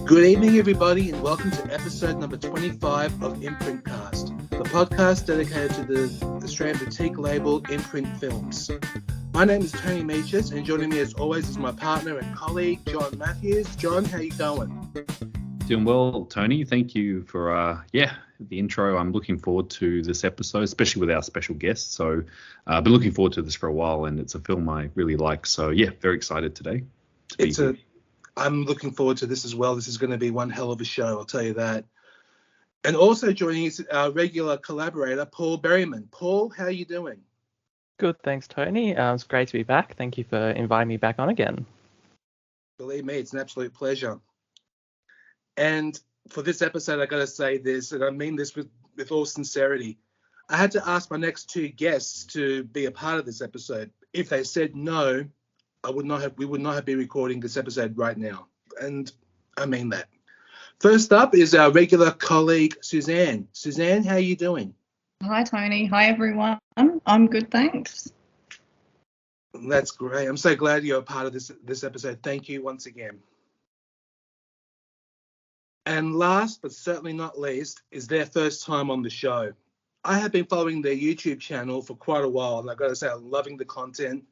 Good evening, everybody, and welcome to episode number 25 of Imprint Cast, the podcast dedicated to the Australian boutique label Imprint Films. My name is Tony Michas, and joining me as always is my partner and colleague, John Mathews. John, how you going? Doing well, Tony. Thank you for the intro. I'm looking forward to this episode, especially with our special guest. So I've been looking forward to this for a while, and it's a film I really like. So yeah, very excited today. I'm looking forward to this as well. This is going to be one hell of a show, I'll tell you that. And also joining us, our regular collaborator, Paul Berriman. Paul, how are you doing? Good, thanks, Tony. It's great to be back. Thank you for inviting me back on again. Believe me, it's an absolute pleasure. And for this episode, I got to say this, and I mean this with all sincerity. I had to ask my next two guests to be a part of this episode. If they said no, we would not have been recording this episode right now. And I mean that. First up is our regular colleague, Suzanne. Suzanne, how are you doing? Hi, Tony. Hi, everyone. I'm good, thanks. That's great. I'm so glad you're a part of this episode. Thank you once again. And last, but certainly not least, is their first time on the show. I have been following their YouTube channel for quite a while, and I've got to say I'm loving the content.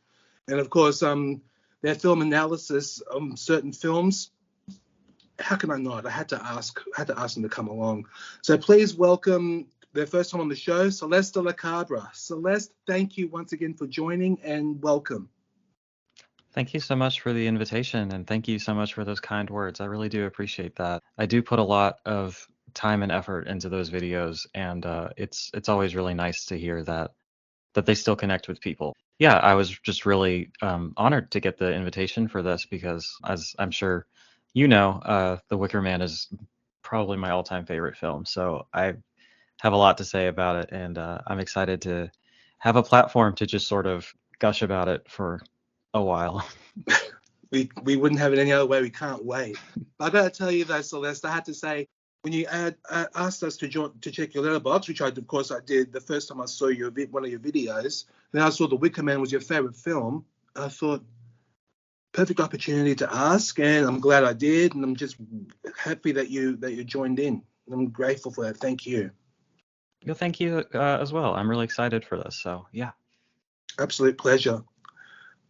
And of course, their film analysis on certain films. How can I not? I had to ask them to come along. So please welcome their first time on the show, Celeste de la Cabra. Celeste, thank you once again for joining and welcome. Thank you so much for the invitation, and thank you so much for those kind words. I really do appreciate that. I do put a lot of time and effort into those videos, and it's always really nice to hear that they still connect with people. Yeah, I was just really honored to get the invitation for this because, as I'm sure you know, The Wicker Man is probably my all-time favorite film. So I have a lot to say about it, and I'm excited to have a platform to just sort of gush about it for a while. We wouldn't have it any other way. We can't wait. I got to tell you though, Celeste, I had to say, when you asked us to check your letterbox, which of course I did the first time I saw one of your videos, then I saw The Wicker Man was your favorite film. I thought, perfect opportunity to ask, and I'm glad I did, and I'm just happy that you joined in. I'm grateful for that. Thank you. Well, thank you as well. I'm really excited for this. So yeah, absolute pleasure.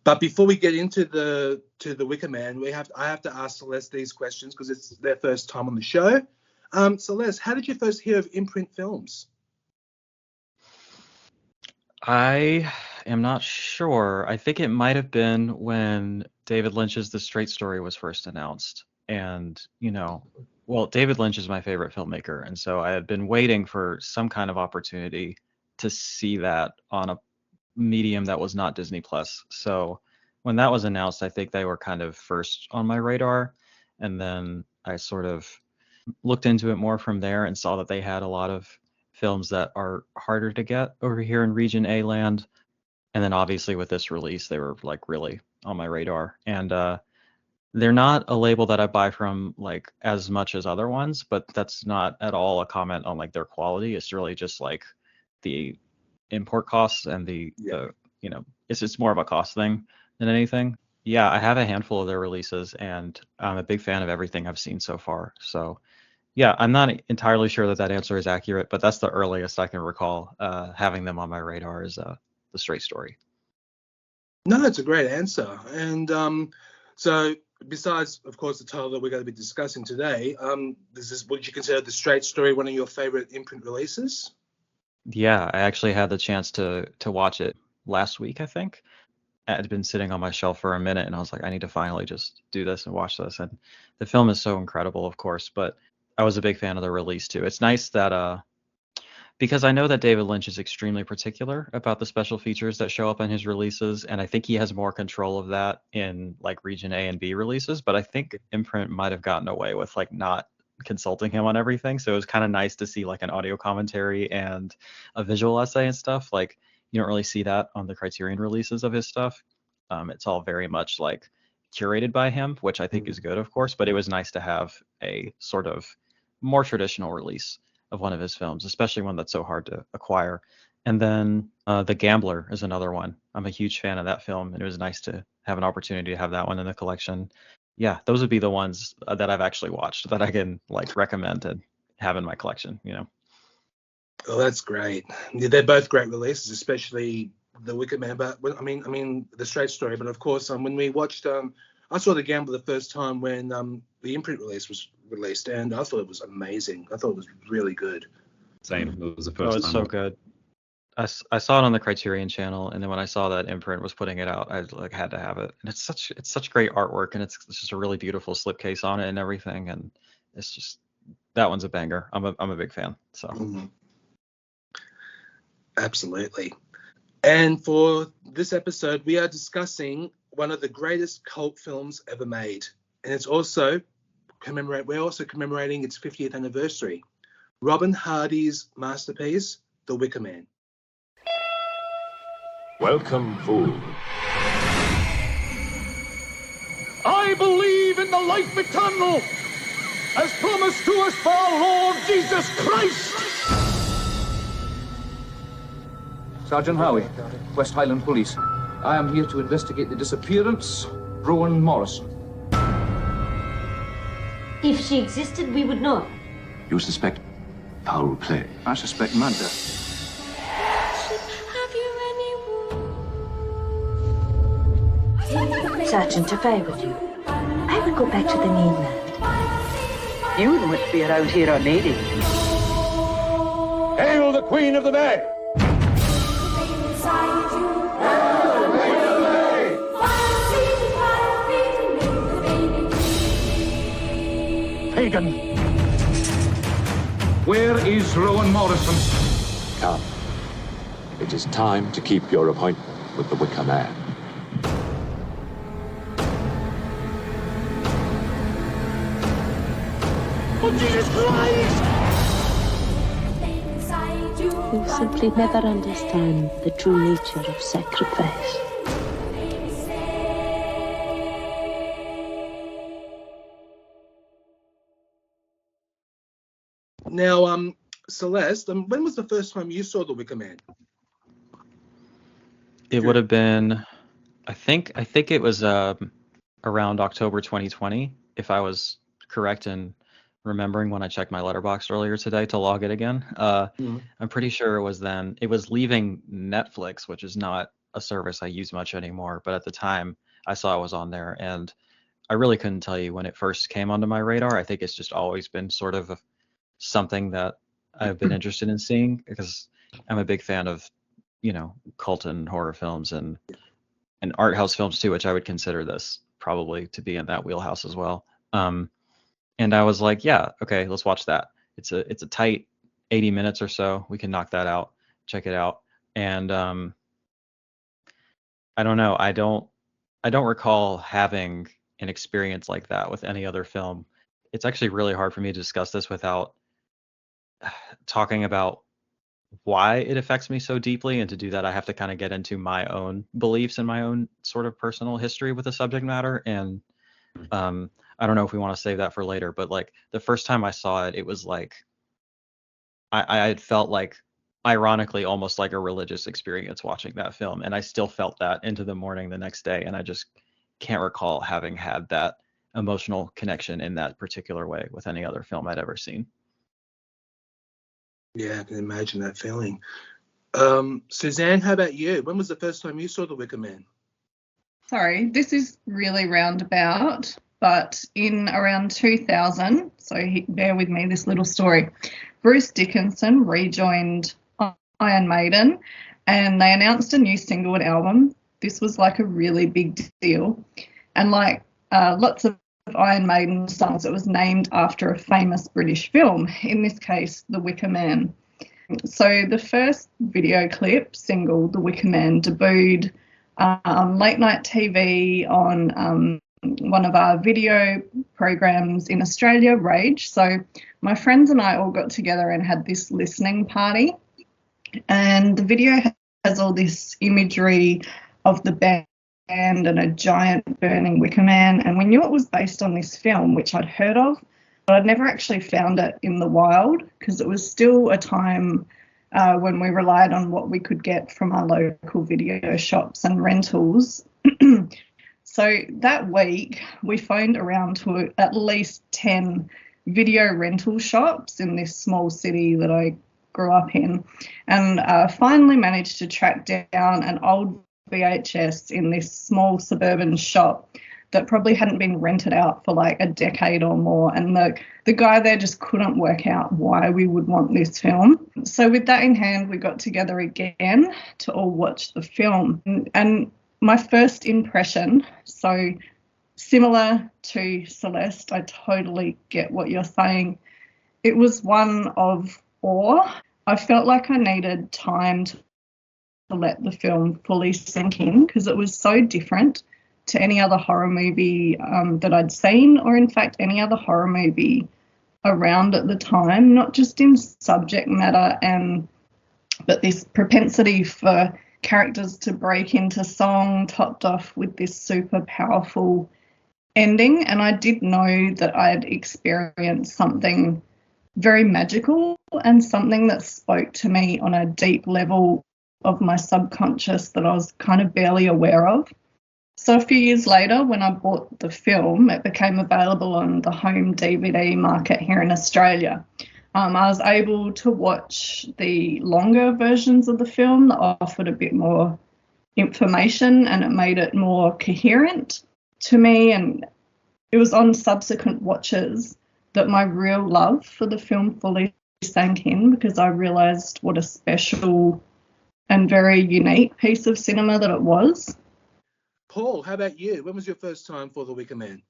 But before we get into the Wicker Man, I have to ask Celeste these questions because it's their first time on the show. Celeste, how did you first hear of Imprint Films? I am not sure. I think it might have been when David Lynch's The Straight Story was first announced. And, David Lynch is my favorite filmmaker. And so I had been waiting for some kind of opportunity to see that on a medium that was not Disney Plus. So when that was announced, I think they were kind of first on my radar. And then I sort of looked into it more from there and saw that they had a lot of films that are harder to get over here in Region A land. And then obviously with this release, they were like really on my radar. And they're not a label that I buy from like as much as other ones, but that's not at all a comment on like their quality. It's really just like the import costs and it's more of a cost thing than anything. Yeah, I have a handful of their releases, and I'm a big fan of everything I've seen so far. So yeah, I'm not entirely sure that answer is accurate, but that's the earliest I can recall having them on my radar is The Straight Story. No, that's a great answer. And so besides, of course, the title that we're going to be discussing today, would you consider The Straight Story one of your favorite Imprint releases? Yeah, I actually had the chance to watch it last week, I think. It had been sitting on my shelf for a minute, and I was like, I need to finally just do this and watch this. And the film is so incredible, of course, but I was a big fan of the release too. It's nice that because I know that David Lynch is extremely particular about the special features that show up in his releases, and I think he has more control of that in like Region A and B releases, but I think Imprint might have gotten away with like not consulting him on everything. So it was kind of nice to see like an audio commentary and a visual essay and stuff. Like you don't really see that on the Criterion releases of his stuff. It's all very much like curated by him, which I think is good, of course, but it was nice to have a sort of more traditional release of one of his films, especially one that's so hard to acquire. And then The Gambler is another one. I'm a huge fan of that film, and it was nice to have an opportunity to have that one in the collection. yeah, those would be the ones that I've actually watched that I can like recommend and have in my collection. Oh, that's great. Yeah, they're both great releases, especially the Wicker Man. But I mean, the Straight Story. But of course, when we watched, I saw The Gamble the first time when the Imprint release was released, and I thought it was amazing. I thought it was really good. Same. It was the Oh, first it's time. so good. I saw it on the Criterion channel, and then when I saw that Imprint was putting it out, I like had to have it. And it's such great artwork, and it's just a really beautiful slipcase on it and everything, and it's just that one's a banger. I'm a big fan. So Absolutely. And for this episode, we are discussing one of the greatest cult films ever made, and we're also commemorating its 50th anniversary. Robin Hardy's masterpiece, The Wicker Man. Welcome, fool. I believe in the life eternal, as promised to us by our Lord Jesus Christ. Sergeant Howie, West Highland Police. I am here to investigate the disappearance of Rowan Morrison. If she existed, we would know. You suspect foul play. I suspect murder. Sergeant, if I were you, I would go back to the mainland. You wouldn't want to be around here on Lady. Hail the Queen of the May! Pagan! Where is Rowan Morrison? Come. It is time to keep your appointment with the Wicker Man. Oh, Jesus Christ! You simply never understand the true nature of sacrifice. Now, Celeste, when was the first time you saw The Wicker Man? it would have been, I think it was around October 2020, if I was correct in remembering when I checked my letterbox earlier today to log it again. I'm pretty sure it was then. It was leaving Netflix, which is not a service I use much anymore, but at the time I saw it was on there, and I really couldn't tell you when it first came onto my radar. I think it's just always been sort of something that I've been interested in seeing, because I'm a big fan of, cult and horror films and art house films too, which I would consider this probably to be in that wheelhouse as well. And I was like, yeah, okay, let's watch that. It's a tight 80 minutes or so. We can knock that out, check it out. And I don't know. I don't recall having an experience like that with any other film. It's actually really hard for me to discuss this without talking about why it affects me so deeply. And to do that, I have to kind of get into my own beliefs and my own sort of personal history with the subject matter. And I don't know if we want to save that for later, but like the first time I saw it, it was like I had felt like, ironically, almost like a religious experience watching that film, and I still felt that into the morning the next day, and I just can't recall having had that emotional connection in that particular way with any other film I'd ever seen. Yeah, I can imagine that feeling. Suzanne, how about you? When was the first time you saw The Wicker Man? Sorry, this is really roundabout, but in around 2000, so bear with me, this little story. Bruce Dickinson rejoined Iron Maiden, and they announced a new single and album. This was like a really big deal. And like lots of Iron Maiden songs, it was named after a famous British film, in this case, The Wicker Man. So the first video clip single, The Wicker Man, debuted on late night TV on one of our video programs in Australia, Rage. So my friends and I all got together and had this listening party. And the video has all this imagery of the band and a giant burning wicker man. And we knew it was based on this film, which I'd heard of, but I'd never actually found it in the wild, because it was still a time when we relied on what we could get from our local video shops and rentals. So that week, we phoned around to at least 10 video rental shops in this small city that I grew up in, and finally managed to track down an old VHS in this small suburban shop that probably hadn't been rented out for like a decade or more. And the guy there just couldn't work out why we would want this film. So with that in hand, we got together again to all watch the film. And my first impression, so similar to Celeste, I totally get what you're saying. It was one of awe. I felt like I needed time to let the film fully sink in because it was so different to any other horror movie that I'd seen, or in fact any other horror movie around at the time, not just in subject matter but this propensity for characters to break into song topped off with this super powerful ending. And I did know that I'd experienced something very magical and something that spoke to me on a deep level of my subconscious that I was kind of barely aware of. So a few years later, when I bought the film, it became available on the home DVD market here in Australia. I was able to watch the longer versions of the film that offered a bit more information, and it made it more coherent to me. And it was on subsequent watches that my real love for the film fully sank in, because I realised what a special and very unique piece of cinema that it was. Paul, how about you? When was your first time for The Wicker Man?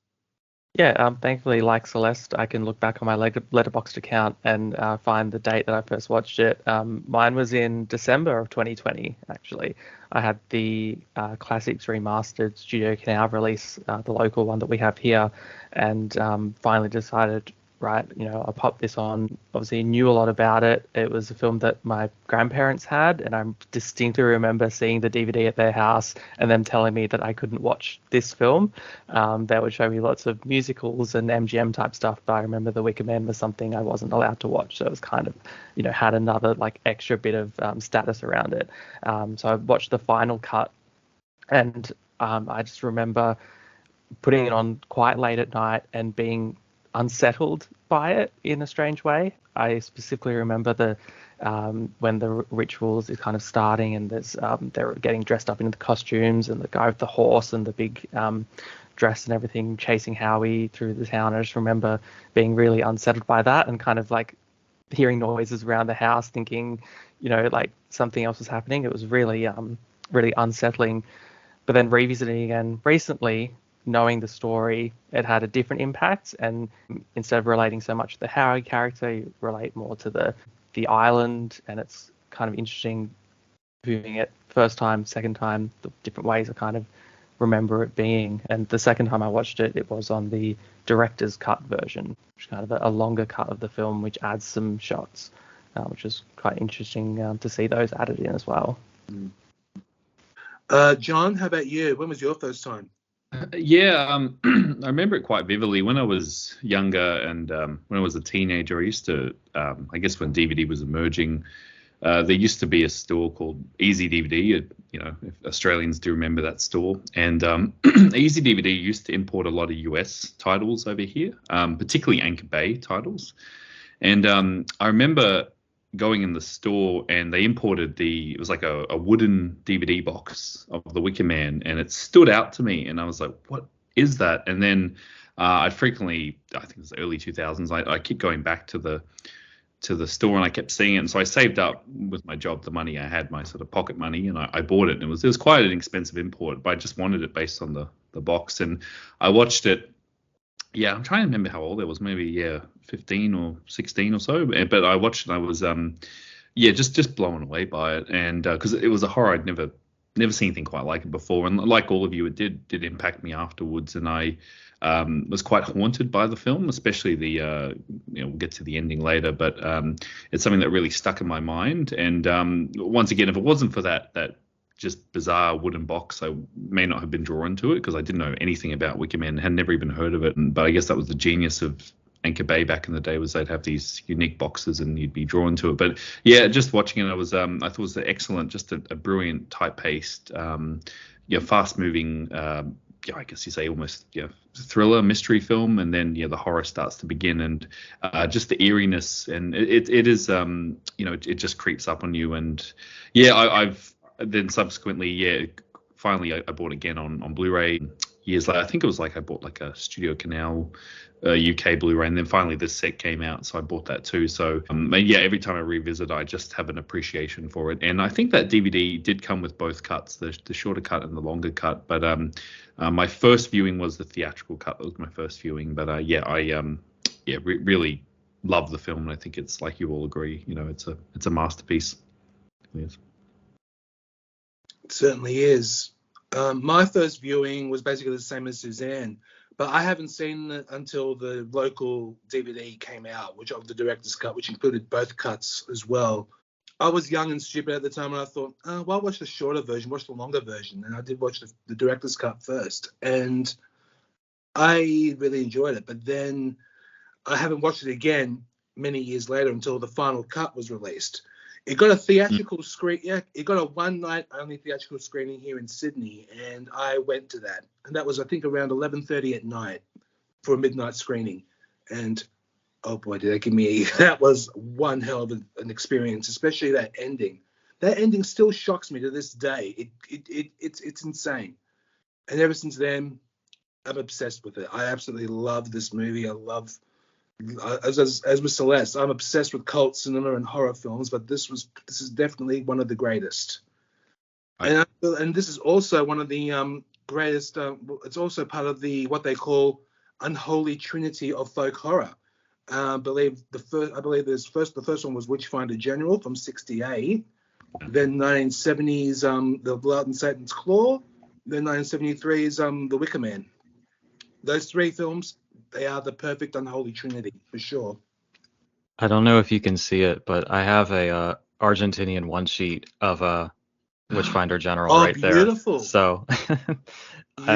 Yeah, thankfully, like Celeste, I can look back on my Letterboxd account and find the date that I first watched it. Mine was in December of 2020, actually. I had the Classics Remastered Studio Canal release, the local one that we have here, and finally decided, right, I'll pop this on. Obviously knew a lot about it. It was a film that my grandparents had, and I distinctly remember seeing the DVD at their house and them telling me that I couldn't watch this film. They would show me lots of musicals and MGM type stuff, but I remember The Wicker Man was something I wasn't allowed to watch. So it was kind of, had another like extra bit of status around it. So I watched the final cut, and I just remember putting it on quite late at night and being unsettled by it in a strange way. I specifically remember when the rituals is kind of starting, and there's they're getting dressed up in the costumes, and the guy with the horse and the big dress and everything chasing Howie through the town. I just remember being really unsettled by that, and kind of like hearing noises around the house, thinking, like something else was happening. It was really really unsettling. But then revisiting again recently, knowing the story, it had a different impact, and instead of relating so much to the Howie character, you relate more to the island, and it's kind of interesting viewing it first time, second time, the different ways I kind of remember it being. And the second time I watched it, it was on the director's cut version, which is kind of a longer cut of the film, which adds some shots, which is quite interesting to see those added in as well. John, how about you? When was your first time? I remember it quite vividly when I was younger, and when I was a teenager. I used to, I guess when DVD was emerging, there used to be a store called Easy DVD. If Australians do remember that store. And Easy DVD used to import a lot of US titles over here, particularly Anchor Bay titles. And I remember going in the store, and they imported it was like a wooden DVD box of The Wicker Man, and it stood out to me, and I was like, what is that? And then I frequently, I think it was the early 2000s, I kept going back to the store, and I kept seeing it. And so I saved up with my job the money I had, my sort of pocket money, and I bought it. And it was quite an expensive import, but I just wanted it based on the box. And I watched it. Yeah, I'm trying to remember how old I was, maybe 15 or 16 or so. But I watched it, and I was just blown away by it. And because it was a horror I'd never seen anything quite like it before. And like all of you, it did impact me afterwards. And I was quite haunted by the film, especially we'll get to the ending later, but it's something that really stuck in my mind. And once again, if it wasn't for that just bizarre wooden box, I may not have been drawn to it, because I didn't know anything about Wicker Man, had never even heard of it. But I guess that was the genius of Anchor Bay back in the day, was they'd have these unique boxes and you'd be drawn to it. But yeah, just watching it, I thought it was excellent, just a brilliant, tight-paced, fast-moving I guess you say almost thriller mystery film, and then the horror starts to begin, and just the eeriness, and it is it just creeps up on you, and I've then subsequently finally I bought it again on Blu-ray years later. I think it was like I bought like a Studio Canal UK Blu-ray, and then finally this set came out, so I bought that too. So every time I revisit, I just have an appreciation for it. And I think that DVD did come with both cuts, the shorter cut and the longer cut. But my first viewing was the theatrical cut. That was my first viewing. But I really love the film, and I think it's, like you all agree, it's a masterpiece. It is. It certainly is. My first viewing was basically the same as Suzanne, but I haven't seen it until the local DVD came out, which of the director's cut, which included both cuts as well. I was young and stupid at the time, and I thought, well, watch the shorter version, watch the longer version. And I did watch the director's cut first, and I really enjoyed it. But then I haven't watched it again many years later until the final cut was released. It got a theatrical screen. Yeah, it got a one-night only theatrical screening here in Sydney, and I went to that. And that was, I think, around 11:30 at night for a midnight screening. And oh boy, did they give me that was one hell of an experience, especially that ending. That ending still shocks me to this day. It's insane. And ever since then, I'm obsessed with it. I absolutely love this movie. I love. As with Celeste, I'm obsessed with cult cinema and horror films, but this is definitely one of the greatest. And this is also one of the greatest. It's also part of the what they call unholy trinity of folk horror. I believe the first one was Witchfinder General from '68, then 1970s The Blood and Satan's Claw, then 1973's The Wicker Man. Those three films. They are the perfect unholy trinity, for sure. I don't know if you can see it, but I have a Argentinian one sheet of a Witchfinder General right beautiful. There. So I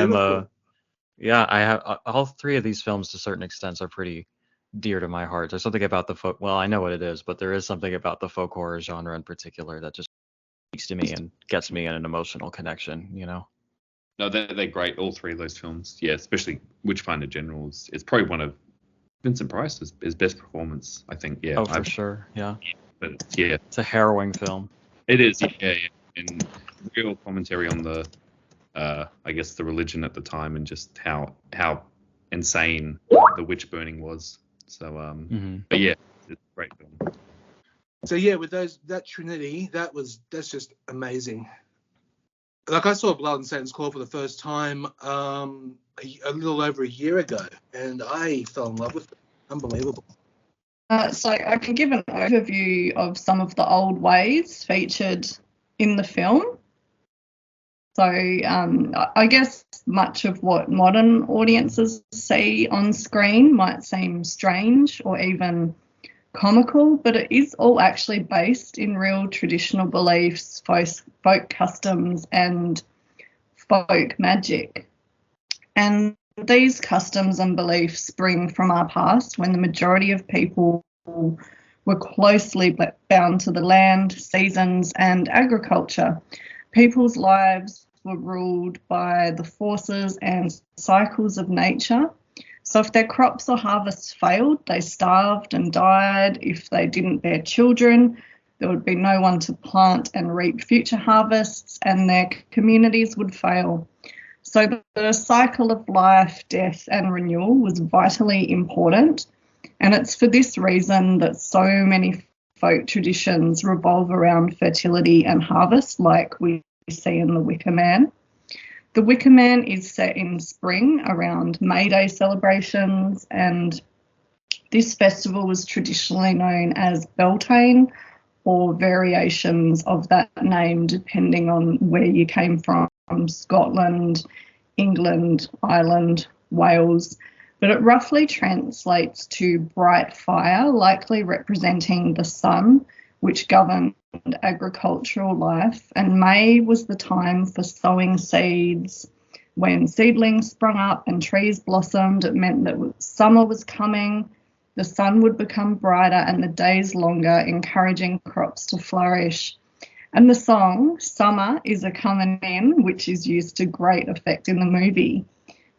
have all three of these films to certain extents are pretty dear to my heart. There's something about the folk. Well, I know what it is, but there is something about the folk horror genre in particular that just speaks to me and gets me in an emotional connection. No, they're great. All three of those films, especially Witchfinder General. It's probably one of Vincent Price's best performance, I think. Yeah. Oh, for sure. Yeah. But it's a harrowing film. It is. Yeah. And real commentary on the, I guess, the religion at the time and just how insane the witch burning was. So, but yeah, it's a great film. So with that trinity, that's just amazing. Like I saw Blood and Satan's Claw for the first time a little over a year ago, and I fell in love with it. Unbelievable. So I can give an overview of some of the old ways featured in the film. So I guess much of what modern audiences see on screen might seem strange or even comical, but it is all actually based in real traditional beliefs, folk customs and folk magic. And these customs and beliefs spring from our past when the majority of people were closely bound to the land, seasons and agriculture. People's lives were ruled by the forces and cycles of nature. So if their crops or harvests failed, they starved and died. If they didn't bear children, there would be no one to plant and reap future harvests, and their communities would fail. So the cycle of life, death and renewal was vitally important. And it's for this reason that so many folk traditions revolve around fertility and harvest, like we see in The Wicker Man. The Wicker Man is set in spring around May Day celebrations, and this festival was traditionally known as Beltane, or variations of that name depending on where you came from Scotland, England, Ireland, Wales. But it roughly translates to bright fire, likely representing the sun, which governed agricultural life. And May was the time for sowing seeds. When seedlings sprung up and trees blossomed, it meant that summer was coming, the sun would become brighter and the days longer, encouraging crops to flourish. And the song, Summer is a Comin' In, which is used to great effect in the movie,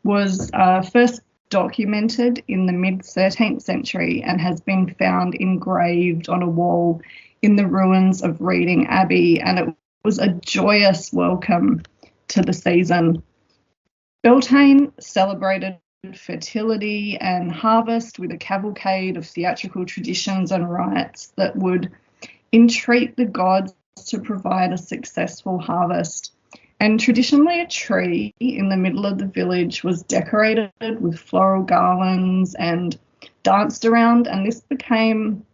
was first documented in the mid-13th century and has been found engraved on a wall in the ruins of Reading Abbey, and it was a joyous welcome to the season. Beltane celebrated fertility and harvest with a cavalcade of theatrical traditions and rites that would entreat the gods to provide a successful harvest. And traditionally, a tree in the middle of the village was decorated with floral garlands and danced around, and this became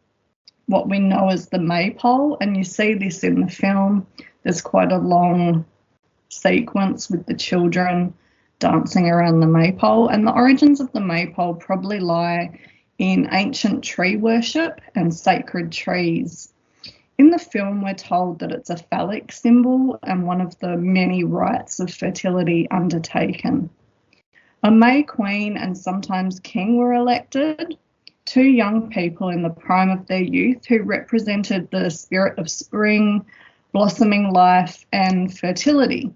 what we know as the maypole. And you see this in the film. There's quite a long sequence with the children dancing around the maypole, and the origins of the maypole probably lie in ancient tree worship and sacred trees. In the film, we're told that it's a phallic symbol and one of the many rites of fertility undertaken. A May Queen and sometimes King were elected, two young people in the prime of their youth who represented the spirit of spring, blossoming life and fertility.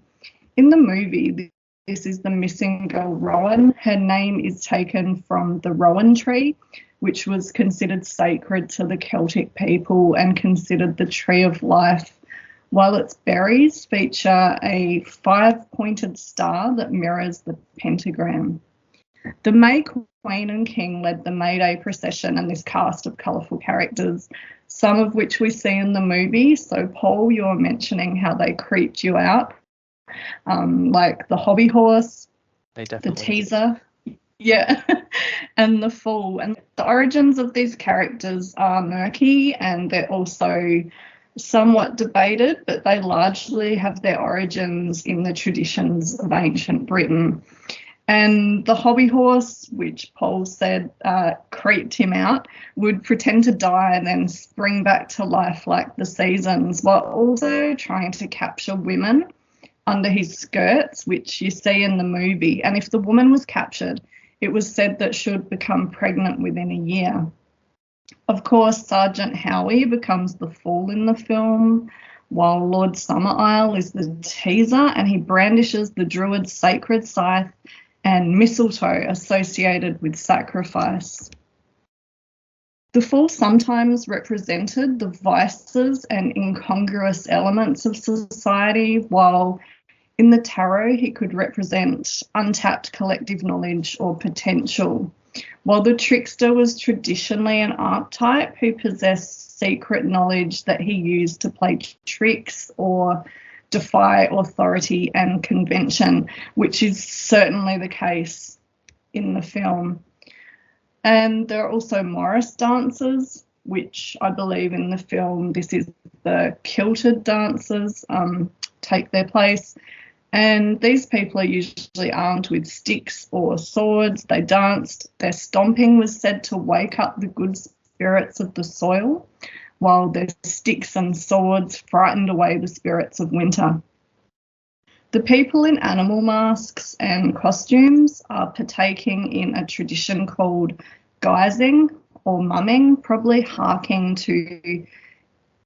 In the movie, this is the missing girl Rowan. Her name is taken from the rowan tree, which was considered sacred to the Celtic people and considered the tree of life, while its berries feature a 5-pointed star that mirrors the pentagram. The May Queen and King led the May Day procession and this cast of colourful characters, some of which we see in the movie. So, Paul, you were mentioning how they creeped you out. Like the hobby horse, the teaser, yeah, and the fool. And the origins of these characters are murky and they're also somewhat debated, but they largely have their origins in the traditions of ancient Britain. And the hobby horse, which Paul said creeped him out, would pretend to die and then spring back to life like the seasons, while also trying to capture women under his skirts, which you see in the movie. And if the woman was captured, it was said that she would become pregnant within a year. Of course, Sergeant Howie becomes the fool in the film, while Lord Summerisle is the teaser, and he brandishes the druid's sacred scythe and mistletoe associated with sacrifice. The fool sometimes represented the vices and incongruous elements of society, while in the tarot he could represent untapped collective knowledge or potential, while the trickster was traditionally an archetype who possessed secret knowledge that he used to play tricks or defy authority and convention, which is certainly the case in the film. And there are also Morris dancers, which I believe in the film, this is the kilted dancers, take their place. And these people are usually armed with sticks or swords. They danced. Their stomping was said to wake up the good spirits of the soil, while their sticks and swords frightened away the spirits of winter. The people in animal masks and costumes are partaking in a tradition called guising or mumming, probably harking to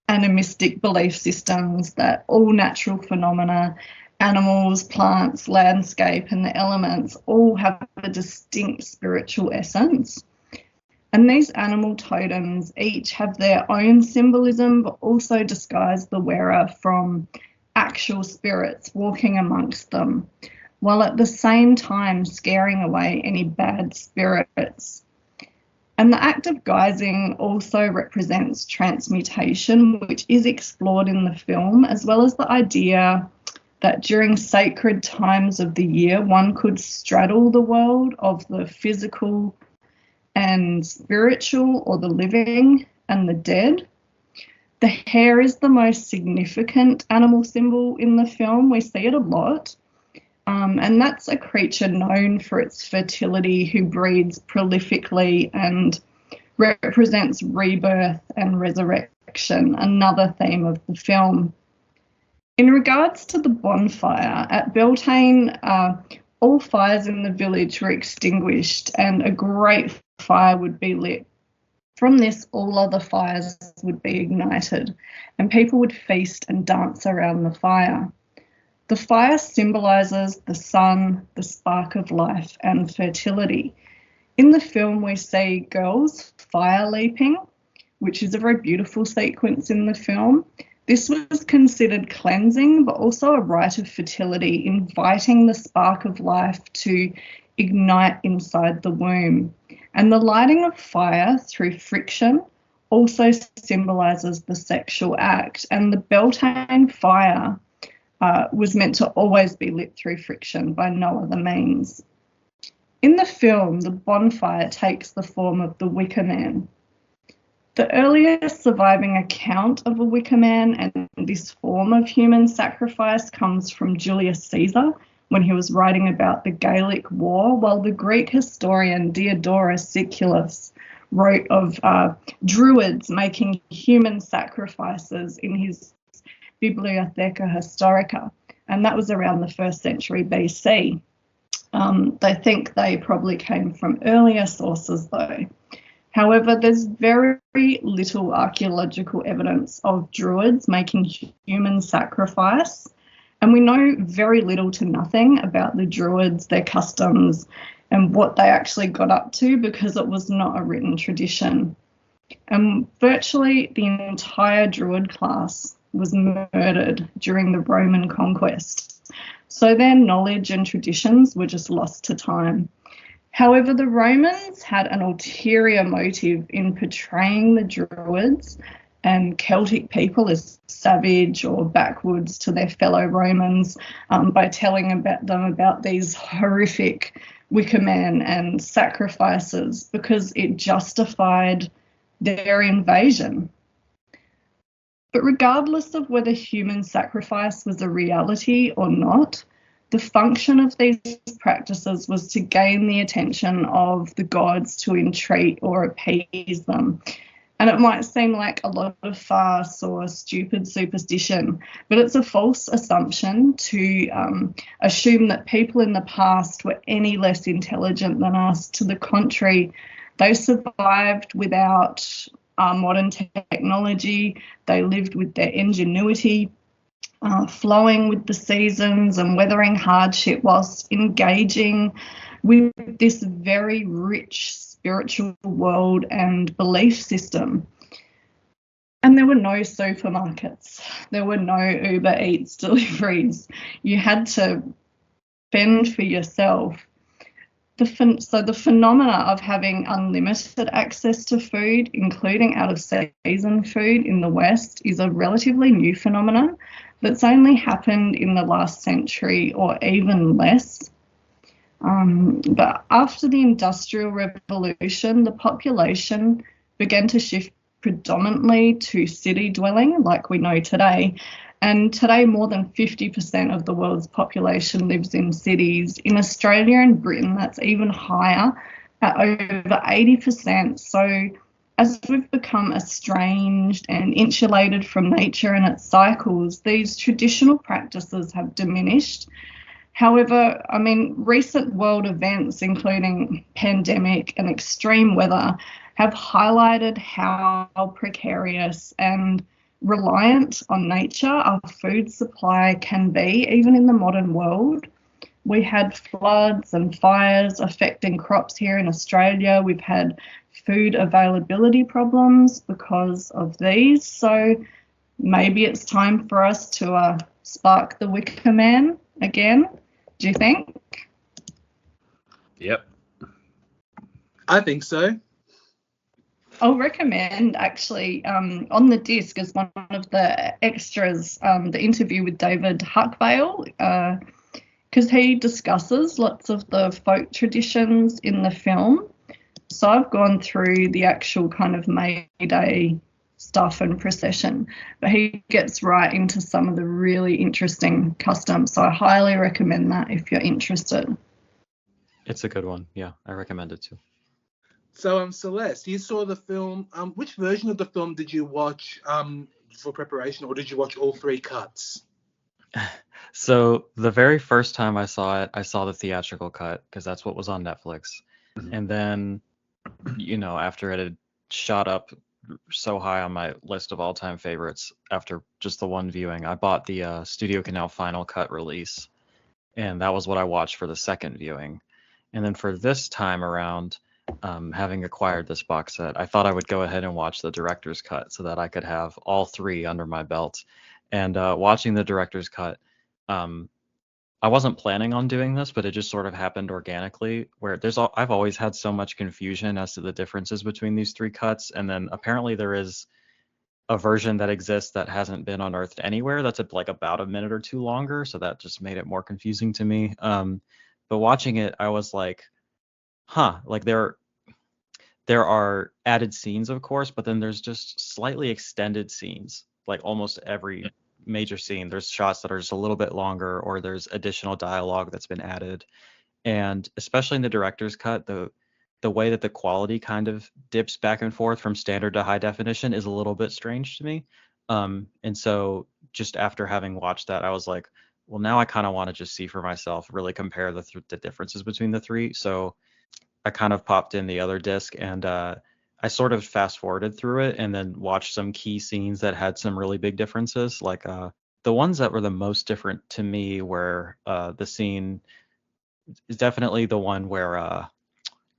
animistic belief systems that all natural phenomena, animals, plants, landscape, and the elements all have a distinct spiritual essence. And these animal totems each have their own symbolism, but also disguise the wearer from actual spirits walking amongst them, while at the same time scaring away any bad spirits. And the act of guising also represents transmutation, which is explored in the film, as well as the idea that during sacred times of the year, one could straddle the world of the physical and spiritual, or the living and the dead. The hare is the most significant animal symbol in the film. We see it a lot. And that's a creature known for its fertility, who breeds prolifically and represents rebirth and resurrection, another theme of the film. In regards to the bonfire, at Beltane, all fires in the village were extinguished and a great fire would be lit. From this, all other fires would be ignited and people would feast and dance around the fire. The fire symbolizes the sun, the spark of life, and fertility. In the film, we see girls fire leaping, which is a very beautiful sequence in the film. This was considered cleansing, but also a rite of fertility, inviting the spark of life to ignite inside the womb. And the lighting of fire through friction also symbolizes the sexual act. And the Beltane fire was meant to always be lit through friction by no other means. In the film, the bonfire takes the form of the Wicker Man. The earliest surviving account of a Wicker Man and this form of human sacrifice comes from Julius Caesar when he was writing about the Gallic War, while the Greek historian Diodorus Siculus wrote of druids making human sacrifices in his Bibliotheca Historica, and that was around the 1st century BC. They think they probably came from earlier sources though. However, there's very little archaeological evidence of druids making human sacrifice, and we know very little to nothing about the druids, their customs, and what they actually got up to because it was not a written tradition. And virtually the entire druid class was murdered during the Roman conquest. So their knowledge and traditions were just lost to time. However, the Romans had an ulterior motive in portraying the Druids and Celtic people as savage or backwoods to their fellow Romans by telling them about these horrific Wicker Man and sacrifices because it justified their invasion. But regardless of whether human sacrifice was a reality or not, the function of these practices was to gain the attention of the gods to entreat or appease them. And it might seem like a lot of farce or stupid superstition, but it's a false assumption to assume that people in the past were any less intelligent than us. To the contrary, they survived without modern technology. They lived with their ingenuity, flowing with the seasons and weathering hardship whilst engaging with this very rich spiritual world and belief system. And there were no supermarkets. There were no Uber Eats deliveries. You had to fend for yourself. So the phenomena of having unlimited access to food, including out-of-season food in the West, is a relatively new phenomenon that's only happened in the last century or even less. But after the Industrial Revolution, the population began to shift predominantly to city dwelling like we know today. And today, more than 50% of the world's population lives in cities. In Australia and Britain, that's even higher, at over 80%. So as we've become estranged and insulated from nature and its cycles, these traditional practices have diminished. However, recent world events, including pandemic and extreme weather, have highlighted how precarious and reliant on nature our food supply can be, even in the modern world. We had floods and fires affecting crops here in Australia. We've had food availability problems because of these. So maybe it's time for us to spark the Wicker Man again. Do you think? Yep. I think so. I'll recommend actually on the disc as one of the extras, the interview with David Huckvale, because he discusses lots of the folk traditions in the film. So I've gone through the actual kind of May Day stuff and procession, but he gets right into some of the really interesting customs. So I highly recommend that if you're interested. It's a good one. Yeah, I recommend it too. So, Celeste, you saw the film. Which version of the film did you watch for preparation, or did you watch all three cuts? So the very first time I saw it, I saw the theatrical cut because that's what was on Netflix. Mm-hmm. And then, after it had shot up so high on my list of all-time favorites after just the one viewing. I bought the Studio Canal Final Cut release, and that was what I watched for the second viewing. And then for this time around, having acquired this box set, I thought I would go ahead and watch the director's cut so that I could have all three under my belt. And watching the director's cut, I wasn't planning on doing this, but it just sort of happened organically, where I've always had so much confusion as to the differences between these three cuts. And then apparently there is a version that exists that hasn't been unearthed anywhere that's like about a minute or two longer. So that just made it more confusing to me. But watching it, I was like, like there are added scenes, of course, but then there's just slightly extended scenes. Like almost every major scene, there's shots that are just a little bit longer, or there's additional dialogue that's been added. And especially in the director's cut, the way that the quality kind of dips back and forth from standard to high definition is a little bit strange to me. And so just after having watched that, I was like, well, now I kind of want to just see for myself, really compare the differences between the three. So I kind of popped in the other disc, and I sort of fast forwarded through it and then watched some key scenes that had some really big differences. Like the ones that were the most different to me were the scene is definitely the one where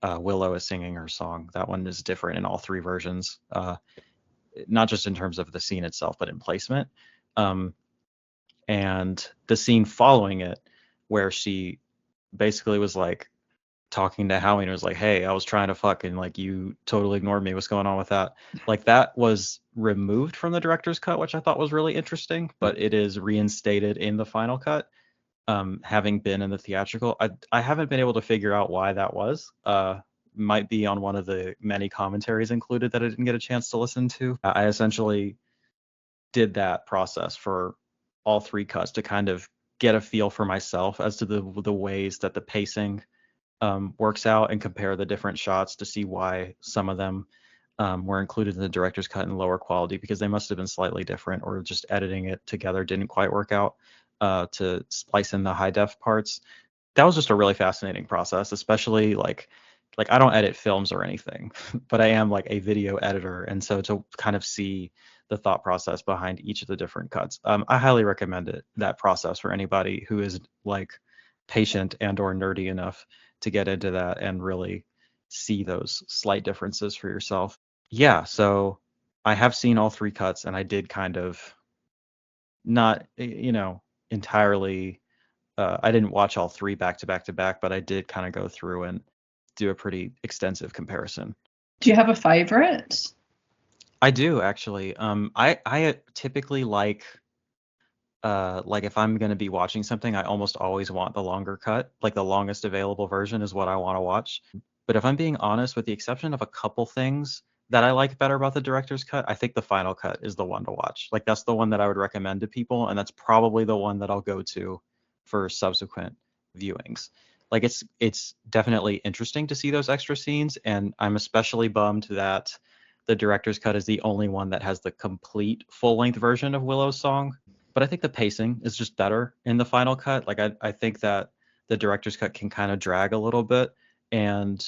Willow is singing her song. That one is different in all three versions, not just in terms of the scene itself, but in placement. And the scene following it, where she basically was like talking to Howie and was like, hey, I was trying to fuck and like you totally ignored me. What's going on with that? Like that was removed from the director's cut, which I thought was really interesting, but it is reinstated in the final cut. Having been in the theatrical, I haven't been able to figure out why that was. Might be on one of the many commentaries included that I didn't get a chance to listen to. I essentially did that process for all three cuts to kind of get a feel for myself as to the ways that the pacing works out, and compare the different shots to see why some of them were included in the director's cut in lower quality, because they must have been slightly different, or just editing it together didn't quite work out to splice in the high def parts. That was just a really fascinating process, especially like I don't edit films or anything, but I am like a video editor, and so to kind of see the thought process behind each of the different cuts, I highly recommend that process for anybody who is like patient and or nerdy enough to get into that and really see those slight differences for yourself. Yeah, so I have seen all three cuts, and I did kind of not, entirely, I didn't watch all three back to back to back, but I did kind of go through and do a pretty extensive comparison. Do you have a favorite? I do, actually. I typically like if I'm going to be watching something, I almost always want the longer cut. Like the longest available version is what I want to watch. But if I'm being honest, with the exception of a couple things that I like better about the director's cut, I think the final cut is the one to watch. Like that's the one that I would recommend to people, and that's probably the one that I'll go to for subsequent viewings. Like it's definitely interesting to see those extra scenes, and I'm especially bummed that the director's cut is the only one that has the complete full-length version of Willow's song. But I think the pacing is just better in the final cut. Like I think that the director's cut can kind of drag a little bit, and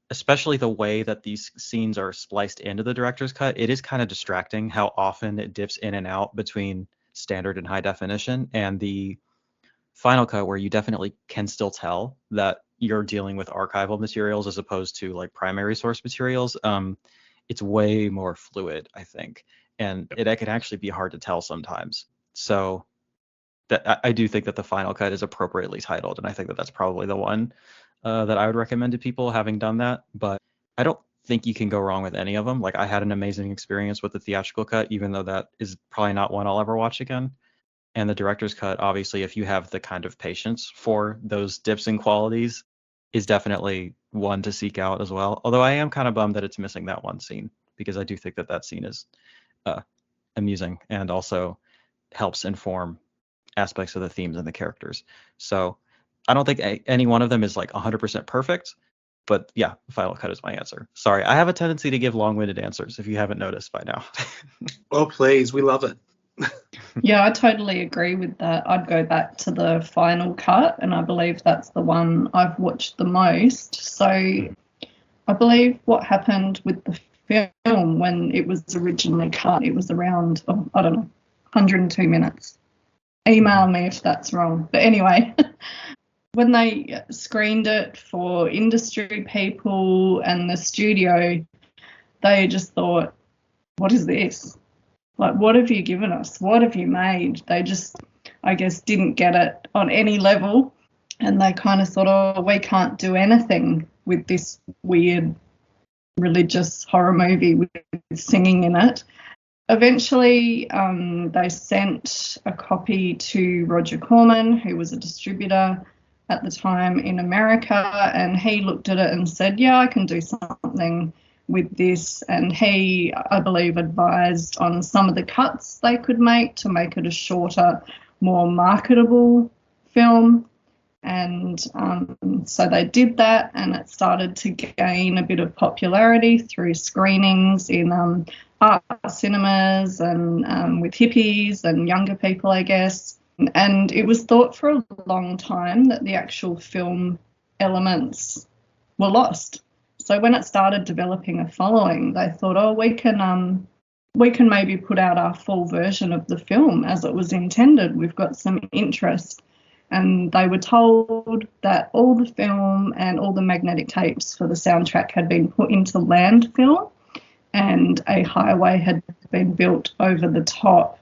especially the way that these scenes are spliced into the director's cut, it is kind of distracting how often it dips in and out between standard and high definition. And the final cut, where you definitely can still tell that you're dealing with archival materials as opposed to like primary source materials, it's way more fluid, I think, and it can actually be hard to tell sometimes. So that I do think that the final cut is appropriately titled, and I think that that's probably the one that I would recommend to people having done that. But I don't think you can go wrong with any of them. Like I had an amazing experience with the theatrical cut, even though that is probably not one I'll ever watch again. And the director's cut, obviously, if you have the kind of patience for those dips in qualities, is definitely one to seek out as well. Although I am kind of bummed that it's missing that one scene, because I do think that scene is amusing and also helps inform aspects of the themes and the characters. So I don't think any one of them is like 100% perfect, but yeah, the final cut is my answer. Sorry, I have a tendency to give long-winded answers, if you haven't noticed by now. Oh, please, we love it. Yeah, I totally agree with that. I'd go back to the final cut, and I believe that's the one I've watched the most. So I believe what happened with the film when it was originally cut. It was around, 102 minutes. Email me if that's wrong. But anyway, when they screened it for industry people and the studio, they just thought, what is this? Like, what have you given us? What have you made? They just, I guess, didn't get it on any level. And they kind of thought, oh, we can't do anything with this weird religious horror movie with singing in it. Eventually, they sent a copy to Roger Corman, who was a distributor at the time in America, and he looked at it and said, yeah, I can do something with this. And he, I believe, advised on some of the cuts they could make to make it a shorter, more marketable film. And so they did that, and it started to gain a bit of popularity through screenings in art cinemas and with hippies and younger people, I guess. And it was thought for a long time that the actual film elements were lost. So when it started developing a following, they thought, oh, we can maybe put out our full version of the film as it was intended. We've got some interest. And they were told that all the film and all the magnetic tapes for the soundtrack had been put into landfill, and a highway had been built over the top,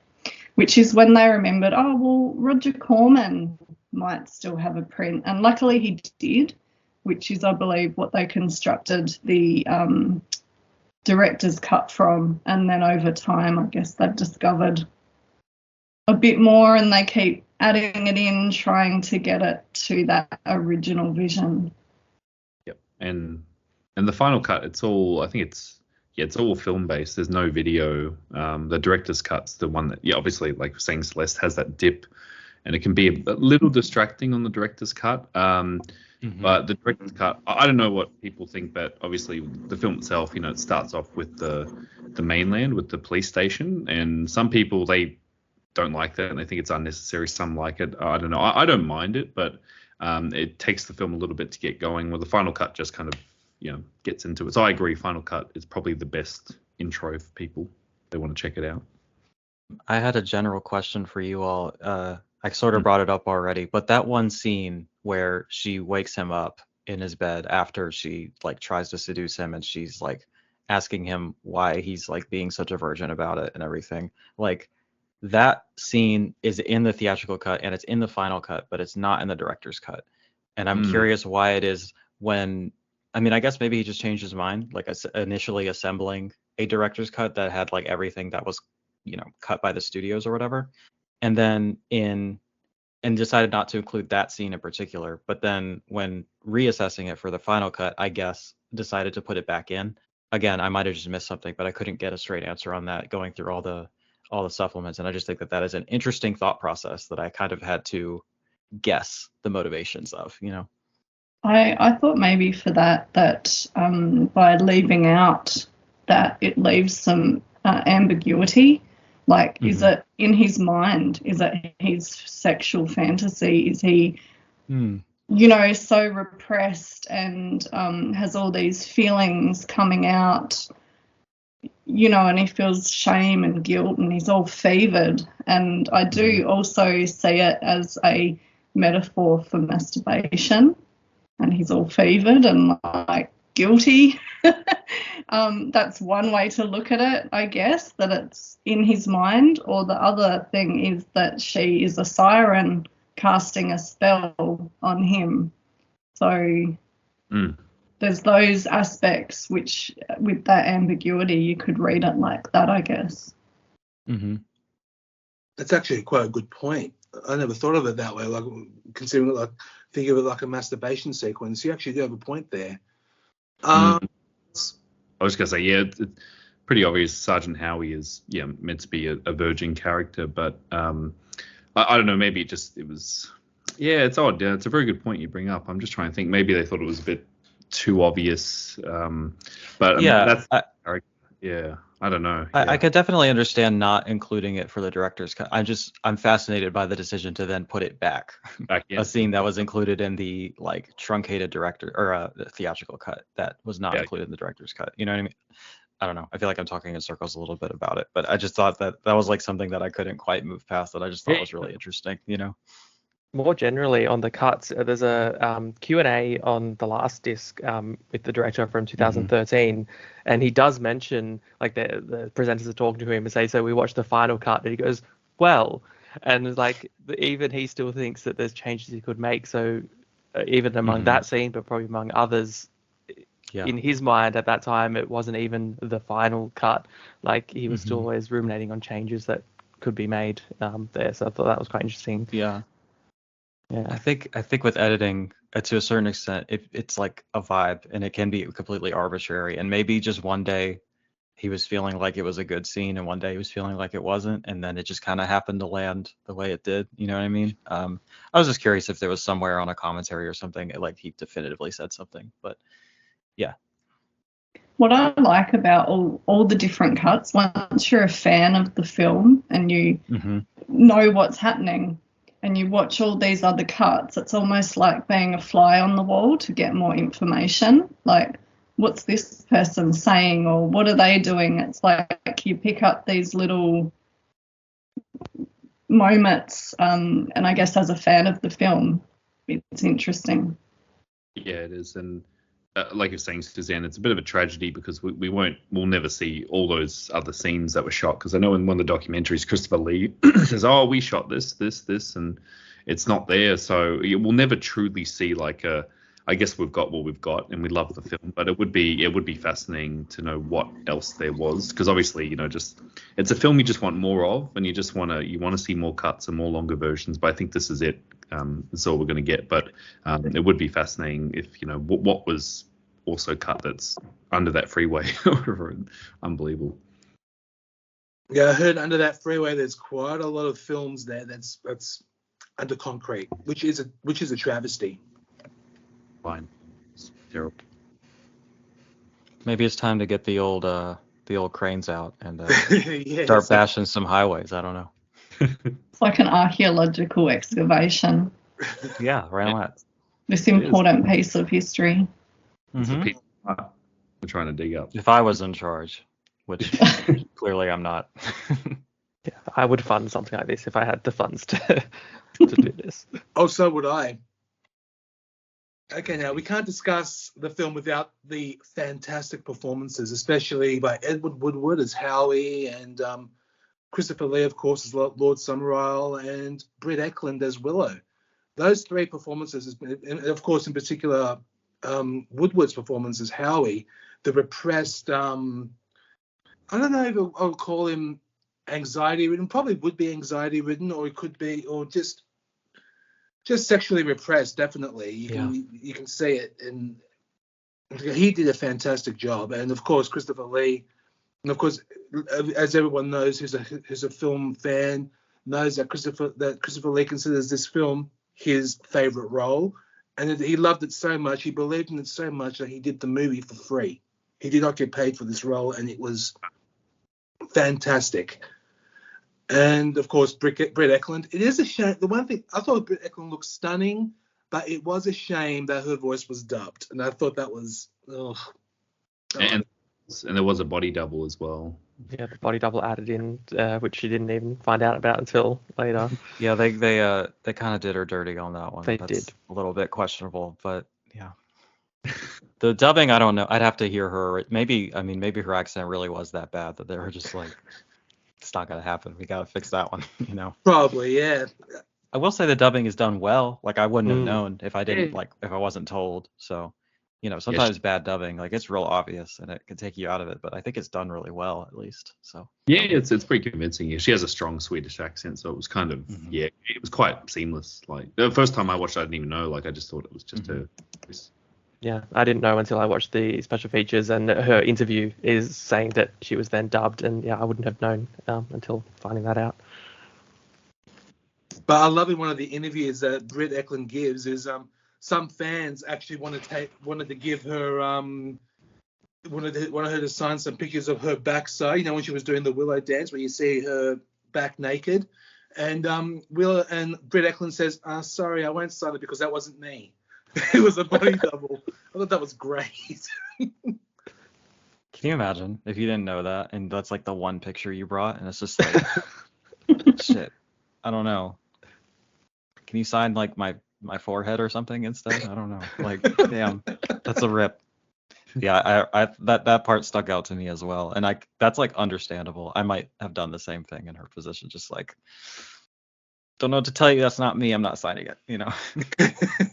which is when they remembered, oh, well, Roger Corman might still have a print. And luckily he did, which is, I believe, what they constructed the director's cut from. And then over time, I guess they've discovered a bit more, and they keep adding it in, trying to get it to that original vision. Yep. And the final cut, it's all, I think it's all film based. There's no video. The director's cut's the one that, obviously, like saying, Celeste has that dip, and it can be a little distracting on the director's cut. But the director's cut, I don't know what people think, but obviously the film itself, it starts off with the mainland, with the police station, and some people, they don't like that and they think it's unnecessary. Some like it. I don't know. I don't mind it, but it takes the film a little bit to get going. Well, the final cut just kind of gets into it. So I agree, final cut is probably the best intro for people if they want to check it out. I had a general question for you all. I sort of brought it up already, but that one scene where she wakes him up in his bed after she tries to seduce him, and she's asking him why he's being such a virgin about it and everything. That scene is in the theatrical cut and it's in the final cut, but it's not in the director's cut. And I'm curious why it is when, I guess maybe he just changed his mind, initially assembling a director's cut that had everything that was, cut by the studios or whatever. And then and decided not to include that scene in particular. But then when reassessing it for the final cut, I guess decided to put it back in. Again, I might have just missed something, but I couldn't get a straight answer on that going through all the supplements. And I just think that is an interesting thought process that I kind of had to guess the motivations of, I thought maybe for that by leaving out that, it leaves some ambiguity. Is it in his mind? Is it his sexual fantasy? Is he, so repressed and has all these feelings coming out, and he feels shame and guilt and he's all fevered. And I do also see it as a metaphor for masturbation, and he's all fevered and guilty. That's one way to look at it, I guess, that it's in his mind. Or the other thing is that she is a siren casting a spell on him. So there's those aspects which, with that ambiguity, you could read it like that, I guess. That's actually quite a good point. I never thought of it that way, considering it think of it like a masturbation sequence. You actually do have a point there. I was going to say, it's pretty obvious Sergeant Howie is meant to be a virgin character, but I don't know, maybe it was it's odd. Yeah, it's a very good point you bring up. I'm just trying to think, maybe they thought it was a bit too obvious, but I don't know. I could definitely understand not including it for the director's cut. I'm fascinated by the decision to then put it back in. A scene that was included in the truncated director or theatrical cut that was not included in the director's cut. You know what I mean? I don't know. I feel like I'm talking in circles a little bit about it, but I just thought that was like something that I couldn't quite move past that I just thought was really interesting, you know? More generally on the cuts, there's a Q&A on the last disc with the director from 2013, and he does mention, like the presenters are talking to him and say, so we watched the final cut, and he goes, well, and like even he still thinks that there's changes he could make. So even among that scene, but probably among others, in his mind at that time, it wasn't even the final cut. Like he was still always ruminating on changes that could be made there. So I thought that was quite interesting. Yeah. Yeah. I think with editing, to a certain extent, it's like a vibe, and it can be completely arbitrary. And maybe just one day he was feeling like it was a good scene, and one day he was feeling like it wasn't, and then it just kind of happened to land the way it did. You know what I mean? I was just curious if there was somewhere on a commentary or something like he definitively said something, but yeah. What I like about all the different cuts, once you're a fan of the film and you know what's happening and you watch all these other cuts, it's almost like being a fly on the wall to get more information. Like, what's this person saying, or what are they doing? It's like you pick up these little moments, and I guess as a fan of the film, it's interesting. Yeah, it is. And like you're saying, Suzanne, it's a bit of a tragedy because we'll never see all those other scenes that were shot. Because I know in one of the documentaries, Christopher Lee says, "Oh, we shot this," and it's not there. So we'll never truly see like I guess we've got what we've got, and we love the film, but it would be fascinating to know what else there was, because obviously, you know, just it's a film you just want more of, and you want to see more cuts and more longer versions. But I think this is it. That's all we're going to get. But it would be fascinating if, you know, what was also cut that's under that freeway. Unbelievable. Yeah, I heard under that freeway there's quite a lot of films there that's under concrete, which is a travesty. Fine. It's terrible. Maybe it's time to get the old cranes out and start bashing some highways. I don't know. It's like an archaeological excavation. Yeah, right on that. This important piece of history. It's a piece of art we're trying to dig up. If I was in charge, which clearly I'm not. Yeah, I would fund something like this if I had the funds to do this. Oh, so would I. Okay, now we can't discuss the film without the fantastic performances, especially by Edward Woodward as Howie, and Christopher Lee, of course, as Lord Summerisle, and Britt Eklund as Willow. Those three performances, and of course, in particular, Woodward's performance as Howie, the repressed, I don't know if I would call him anxiety-ridden, probably would be anxiety-ridden, or it could be, or just sexually repressed, definitely. You can see it, and he did a fantastic job. And of course, Christopher Lee, and of course, as everyone knows who's a film fan, knows that Christopher Lee considers this film his favorite role, and he loved it so much, he believed in it so much that he did the movie for free. He did not get paid for this role, and it was fantastic. And of course, Britt Eklund. It is a shame. The one thing I thought, Britt Eklund looked stunning, but it was a shame that her voice was dubbed, and I thought that was. And there was a body double as well. Yeah, the body double added in, which she didn't even find out about until later. Yeah, they kind of did her dirty on that one. That's did a little bit questionable, but yeah. The dubbing, I don't know. I'd have to hear her. Maybe her accent really was that bad that they were just like, it's not gonna happen. We gotta fix that one, you know. Probably, yeah. I will say the dubbing is done well. Like I wouldn't have known if I didn't if I wasn't told. So, you know, sometimes bad dubbing, like it's real obvious and it can take you out of it. But I think it's done really well, at least. So yeah, it's pretty convincing. Yeah, she has a strong Swedish accent, so it was kind of it was quite seamless. Like the first time I watched, I didn't even know. Like I just thought it was just her. Yeah, I didn't know until I watched the special features, and her interview is saying that she was then dubbed, and yeah, I wouldn't have known until finding that out. But I love in one of the interviews that Britt Eklund gives is some fans actually wanted to give her wanted her to sign some pictures of her backside, you know, when she was doing the Willow dance where you see her back naked, and Britt Eklund says, sorry, I won't sign it because that wasn't me. It was a body double. I thought that was great. Can Can you imagine if you didn't know that and that's like the one picture you brought and it's just like shit. I don't know. Can you sign like my forehead or something instead? I don't know. Like, damn, that's a rip. Yeah, I that part stuck out to me as well, and that's like understandable. I might have done the same thing in her position, just like, don't know what to tell you. That's not me. I'm not signing it. You know.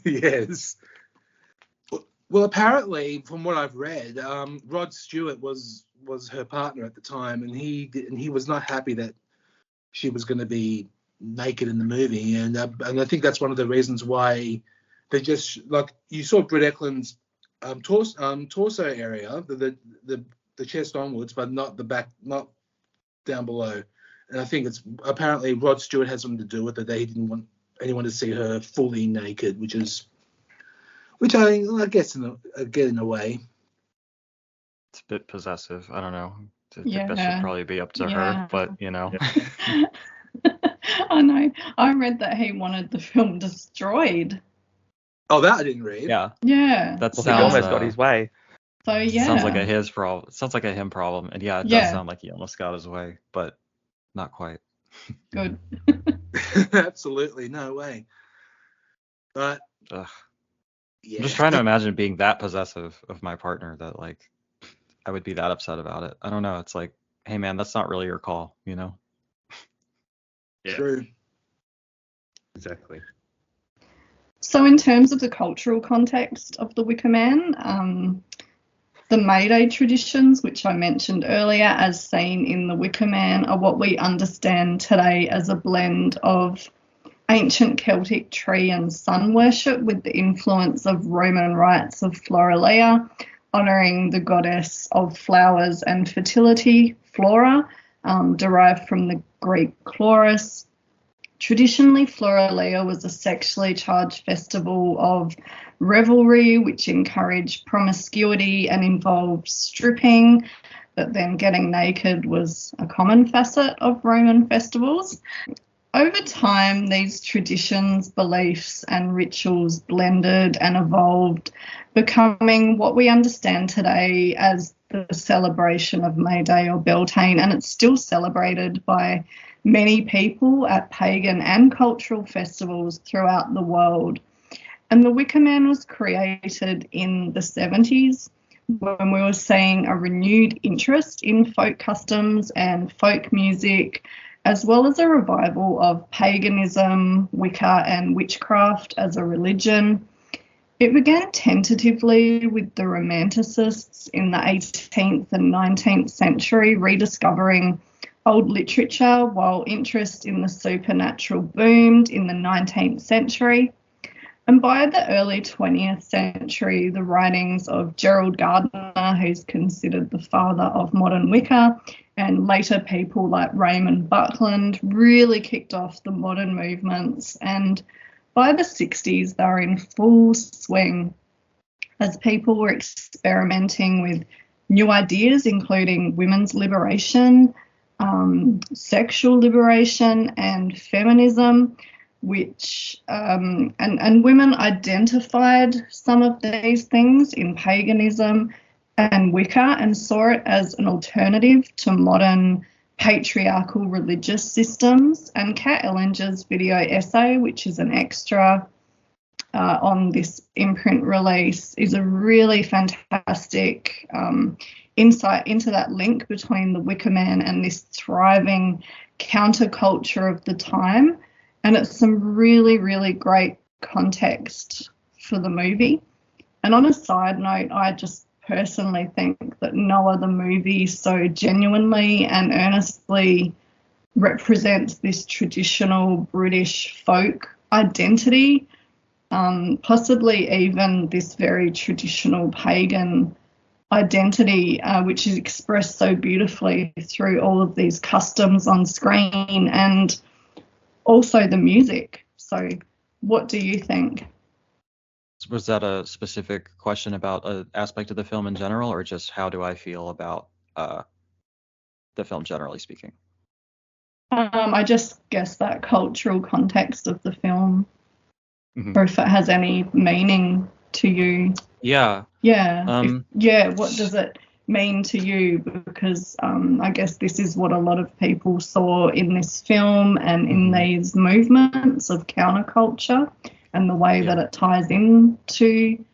Yes. Well, apparently, from what I've read, Rod Stewart was her partner at the time, and he was not happy that she was going to be naked in the movie, and I think that's one of the reasons why they just, like, you saw Britt Eklund's torso area, the chest onwards, but not the back, not down below. And I think it's apparently Rod Stewart has something to do with it, that he didn't want anyone to see her fully naked, which I guess in a way. It's a bit possessive. I don't know. I Yeah. think that should probably be up to her, but you know. I know. I read that he wanted the film destroyed. Oh, that I didn't read. Yeah. Yeah. That Well, sounds, he almost got his way. So yeah. Sounds like a his problem. Sounds like a him problem. And yeah, it does sound like he almost got his way, but not quite. Good. Absolutely, no way. But Ugh. yeah. I'm just trying to imagine being that possessive of my partner that like I would be that upset about it. I don't know. It's like, hey man, that's not really your call, you know? Yeah. True. Exactly. So in terms of the cultural context of the Wicker Man, the May Day traditions, which I mentioned earlier, as seen in the Wicker Man, are what we understand today as a blend of ancient Celtic tree and sun worship with the influence of Roman rites of Floralia, honouring the goddess of flowers and fertility, Flora, derived from the Greek chloris. Traditionally, Floralia was a sexually charged festival of revelry, which encouraged promiscuity and involved stripping, but then getting naked was a common facet of Roman festivals. Over time, these traditions, beliefs, and rituals blended and evolved, becoming what we understand today as the celebration of May Day or Beltane, and it's still celebrated by many people at pagan and cultural festivals throughout the world. And the Wicker Man was created in the 70s when we were seeing a renewed interest in folk customs and folk music, as well as a revival of paganism, Wicca, and witchcraft as a religion. It began tentatively with the Romanticists in the 18th and 19th century rediscovering old literature, while interest in the supernatural boomed in the 19th century. And by the early 20th century, the writings of Gerald Gardner, who's considered the father of modern Wicca, and later people like Raymond Buckland really kicked off the modern movements. And by the 60s, they were in full swing as people were experimenting with new ideas, including women's liberation, sexual liberation, and feminism, which and women identified some of these things in paganism and Wicca and saw it as an alternative to modern patriarchal religious systems. And Kat Ellinger's video essay, which is an extra on this Imprint release, is a really fantastic insight into that link between the Wicker Man and this thriving counterculture of the time. And it's some really, really great context for the movie. And on a side note, I just personally think that no other movie so genuinely and earnestly represents this traditional British folk identity, possibly even this very traditional pagan identity, which is expressed so beautifully through all of these customs on screen and also the music. So what do you think? Was that a specific question about an aspect of the film in general, or just how do I feel about the film generally speaking? I just guess that cultural context of the film, or if it has any meaning to you. Yeah. Yeah. What does it mean to you? Because I guess this is what a lot of people saw in this film and in these movements of counterculture, and the way that it ties into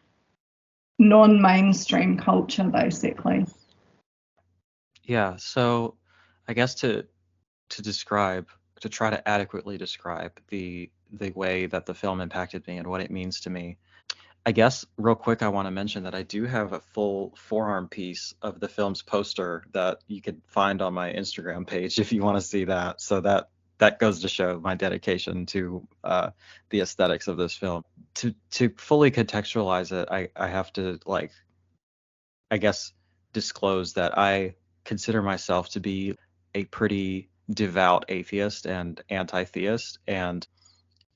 non-mainstream culture, basically. Yeah, so I guess to try to adequately describe the way that the film impacted me and what it means to me, I guess real quick I want to mention that I do have a full forearm piece of the film's poster that you could find on my Instagram page if you want to see that. So that goes to show my dedication to the aesthetics of this film. To fully contextualize it, I have to, like, I guess, disclose that I consider myself to be a pretty devout atheist and anti-theist, and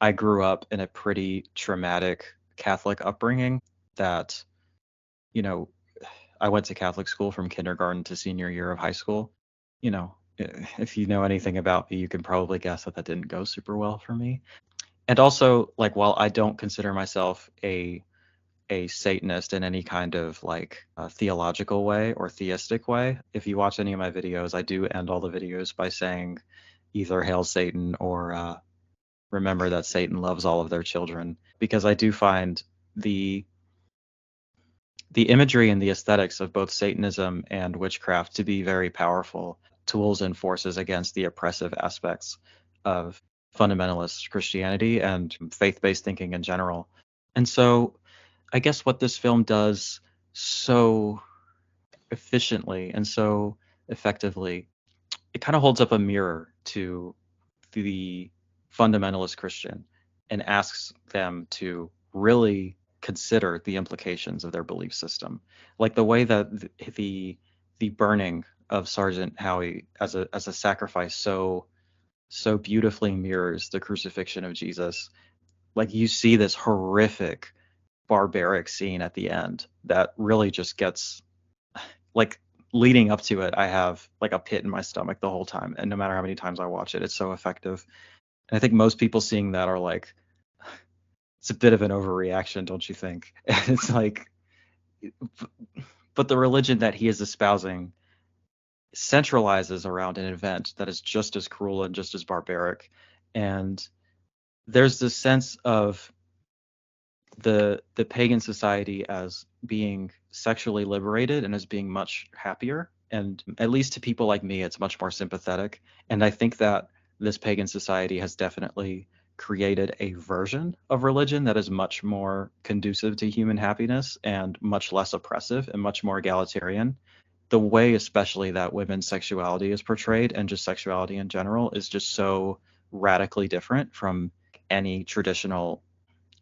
I grew up in a pretty traumatic Catholic upbringing that, you know, I went to Catholic school from kindergarten to senior year of high school. You know, if you know anything about me, you can probably guess that didn't go super well for me. And also, like, while I don't consider myself a Satanist in any kind of like theological way or theistic way, if you watch any of my videos, I do end all the videos by saying either Hail Satan or remember that Satan loves all of their children, because I do find the imagery and the aesthetics of both Satanism and witchcraft to be very powerful tools and forces against the oppressive aspects of fundamentalist Christianity and faith-based thinking in general. And so I guess what this film does so efficiently and so effectively, it kind of holds up a mirror to the fundamentalist Christian and asks them to really consider the implications of their belief system. Like the way that the burning of Sergeant Howie as a sacrifice so beautifully mirrors the crucifixion of Jesus. Like, you see this horrific barbaric scene at the end that really just gets, like, leading up to it, I have like a pit in my stomach the whole time, and no matter how many times I watch it, it's so effective. And I think most people seeing that are like, it's a bit of an overreaction, don't you think? And it's like, but the religion that he is espousing centralizes around an event that is just as cruel and just as barbaric. And there's this sense of the pagan society as being sexually liberated and as being much happier. And at least to people like me, it's much more sympathetic. And I think that this pagan society has definitely created a version of religion that is much more conducive to human happiness and much less oppressive and much more egalitarian. The way especially that women's sexuality is portrayed, and just sexuality in general, is just so radically different from any traditional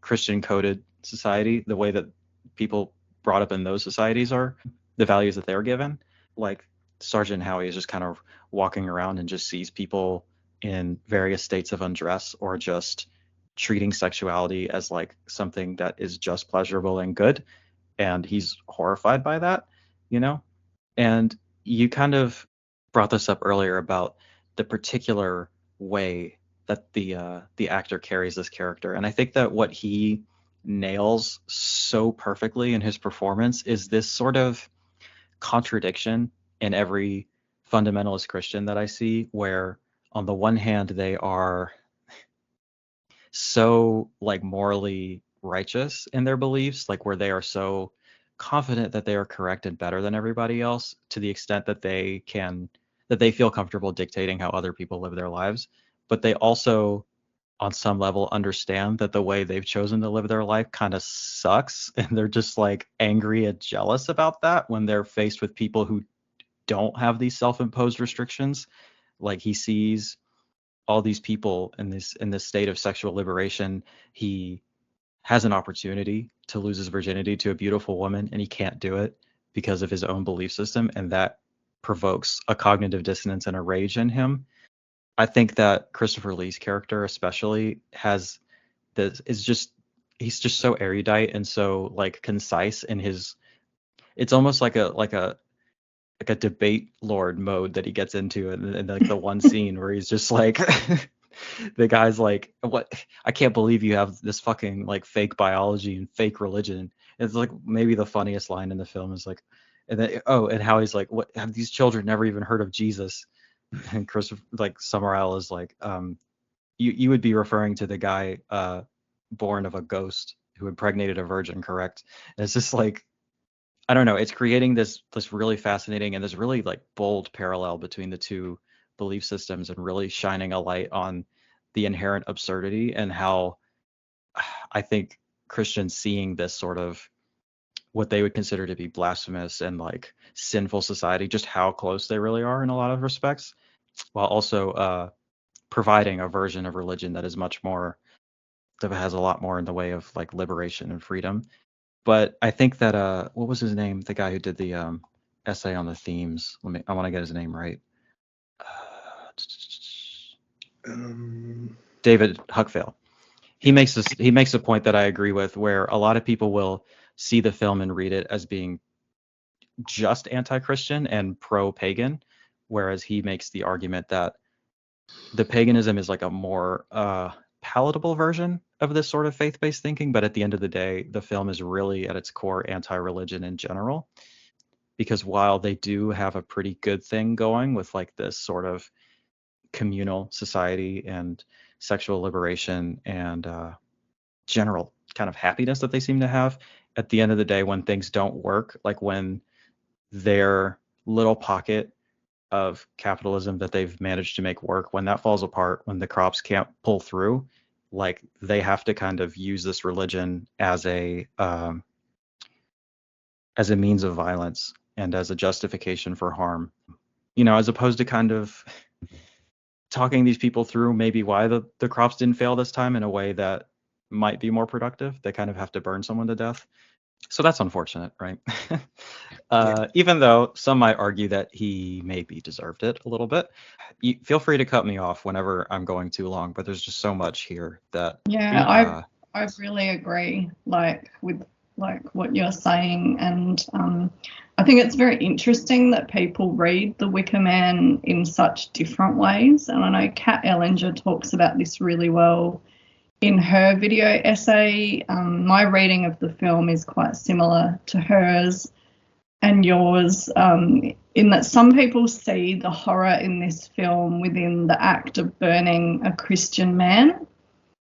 Christian coded society. The way that people brought up in those societies are, the values that they're given. Like, Sergeant Howie is just kind of walking around and just sees people in various states of undress, or just treating sexuality as like something that is just pleasurable and good, and he's horrified by that, you know. And you kind of brought this up earlier about the particular way that the actor carries this character, and I think that what he nails so perfectly in his performance is this sort of contradiction in every fundamentalist Christian that I see, where on the one hand they are so like morally righteous in their beliefs, like where they are so confident that they are correct and better than everybody else, to the extent that they feel comfortable dictating how other people live their lives. But they also, on some level, understand that the way they've chosen to live their life kind of sucks, and they're just like angry and jealous about that when they're faced with people who don't have these self-imposed restrictions. Like, he sees all these people in this state of sexual liberation. He has an opportunity to lose his virginity to a beautiful woman, and he can't do it because of his own belief system, and that provokes a cognitive dissonance and a rage in him. I think that Christopher Lee's character especially has this, he's just so erudite and so like concise in his, it's almost like a debate lord mode that he gets into in like the one scene where he's just like the guy's like, what, I can't believe you have this fucking like fake biology and fake religion. It's like maybe the funniest line in the film is like, And then, and Howie's like, what, have these children never even heard of Jesus? And Christopher, like, Summerall is like, you would be referring to the guy born of a ghost who impregnated a virgin, correct? And it's just like, I don't know, it's creating this really fascinating and this really like bold parallel between the two belief systems, and really shining a light on the inherent absurdity, and how I think Christians seeing this sort of what they would consider to be blasphemous and like sinful society, just how close they really are in a lot of respects, while also providing a version of religion that is much more, that has a lot more in the way of like liberation and freedom. But I think that what was his name? The guy who did the essay on the themes. I want to get his name right. David Huckvale. He makes a point that I agree with, where a lot of people will see the film and read it as being just anti-Christian and pro-pagan, whereas he makes the argument that the paganism is like a more palatable version of this sort of faith-based thinking, but at the end of the day, the film is really at its core anti-religion in general, because while they do have a pretty good thing going with like this sort of communal society and sexual liberation and general kind of happiness that they seem to have, at the end of the day, when things don't work, like when their little pocket of capitalism that they've managed to make work, when that falls apart, when the crops can't pull through, like they have to kind of use this religion as a means of violence and as a justification for harm, as opposed to kind of talking these people through maybe why the crops didn't fail this time in a way that might be more productive. They kind of have to burn someone to death. So that's unfortunate, right? Even though some might argue that he maybe deserved it a little bit. Feel free to cut me off whenever I'm going too long, but there's just so much here that... Yeah, I really agree, with what you're saying, and I think it's very interesting that people read The Wicker Man in such different ways, and I know Kat Ellinger talks about this really well in her video essay. My reading of the film is quite similar to hers and yours, in that some people see the horror in this film within the act of burning a Christian man.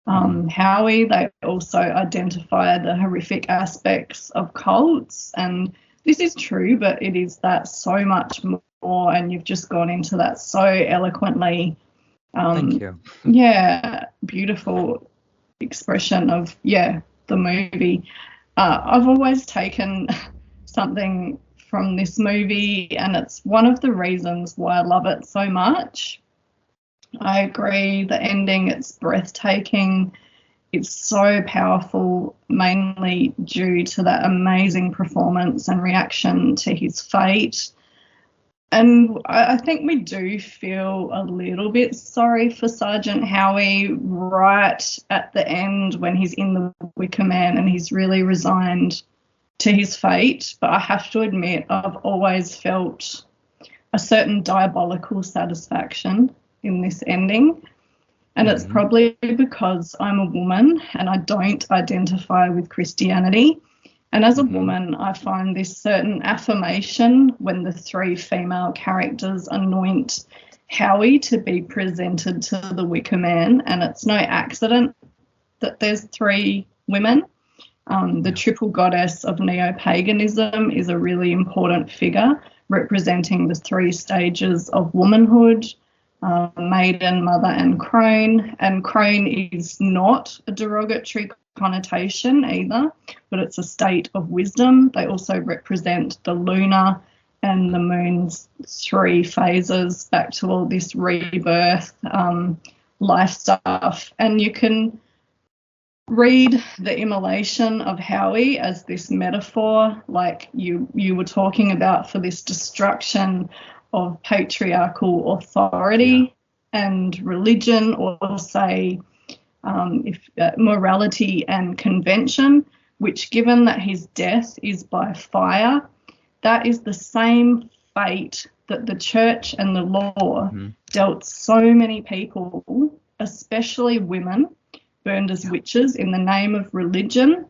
Howie, they also identify the horrific aspects of cults, and this is true, but it is that so much more, and you've just gone into that so eloquently. Thank you. Yeah, beautiful expression of the movie. I've always taken something from this movie, and it's one of the reasons why I love it so much. I agree, the ending, it's breathtaking. It's so powerful, mainly due to that amazing performance and reaction to his fate. And I think we do feel a little bit sorry for Sergeant Howie right at the end when he's in the Wicker Man and he's really resigned to his fate. But I have to admit, I've always felt a certain diabolical satisfaction in this ending. And it's probably because I'm a woman and I don't identify with Christianity. And as a woman, I find this certain affirmation when the three female characters anoint Howie to be presented to the Wicker Man. And it's no accident that there's three women. The triple goddess of neo-paganism is a really important figure representing the three stages of womanhood: maiden, mother, and crone. And crone is not a derogatory connotation either, but it's a state of wisdom. They also represent the lunar and the moon's three phases back to all this rebirth life stuff. And you can read the immolation of Howie as this metaphor, like you were talking about, for this destruction of patriarchal authority and religion, or say morality and convention, which, given that his death is by fire, that is the same fate that the church and the law dealt so many people, especially women, burned as witches in the name of religion.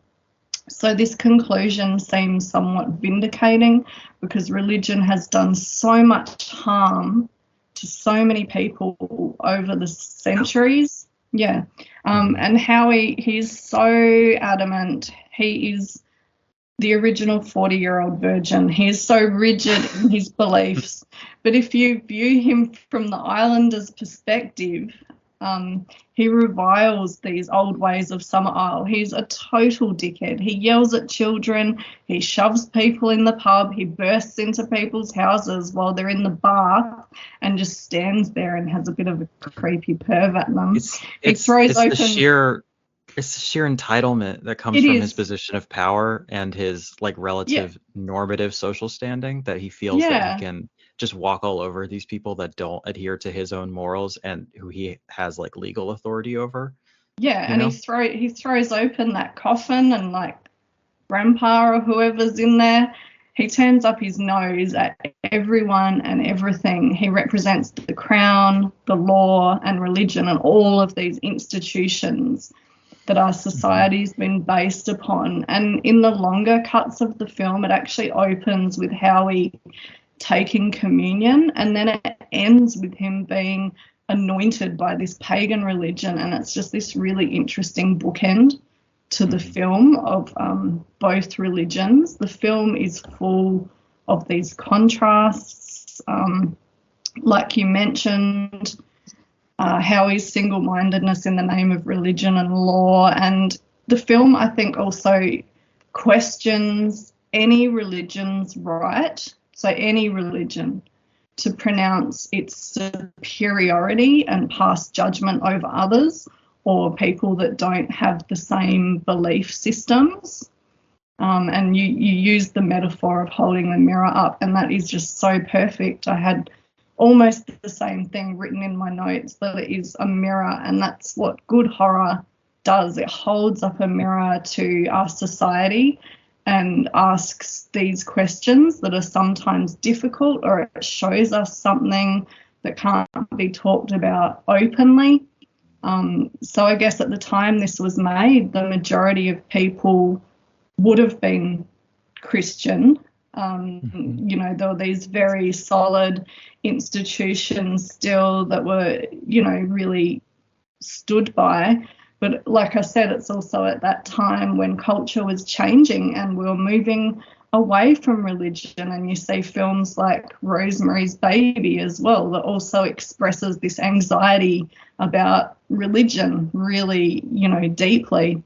So this conclusion seems somewhat vindicating because religion has done so much harm to so many people over the centuries. Yeah. And Howie, he's so adamant. He is the original 40-year-old virgin. He's so rigid in his beliefs. But if you view him from the Islanders' perspective, he reviles these old ways of Summer Isle. He's a total dickhead. He yells at children. He shoves people in the pub. He bursts into people's houses while they're in the bar and just stands there and has a bit of a creepy perv at them. It's the sheer entitlement that comes from his position of power and his like relative normative social standing, that he feels that he can just walk all over these people that don't adhere to his own morals and who he has like legal authority over. Yeah, and he throws open that coffin, and like grandpa or whoever's in there, he turns up his nose at everyone and everything. He represents the crown, the law, and religion, and all of these institutions that our society's been based upon. And in the longer cuts of the film, it actually opens with Howie taking communion, and then it ends with him being anointed by this pagan religion, and it's just this really interesting bookend to the film of both religions. The film is full of these contrasts, like you mentioned, Howie's single-mindedness in the name of religion and law, and the film, I think, also questions any religion's right, so any religion, to pronounce its superiority and pass judgment over others or people that don't have the same belief systems. And you use the metaphor of holding the mirror up, and that is just so perfect. I had almost the same thing written in my notes, that it is a mirror, and that's what good horror does. It holds up a mirror to our society and asks these questions that are sometimes difficult, or it shows us something that can't be talked about openly. So I guess at the time this was made, the majority of people would have been Christian. You know, there were these very solid institutions still that were, you know, really stood by. But like I said, it's also at that time when culture was changing and we were moving away from religion, and you see films like Rosemary's Baby as well that also expresses this anxiety about religion really, you know, deeply.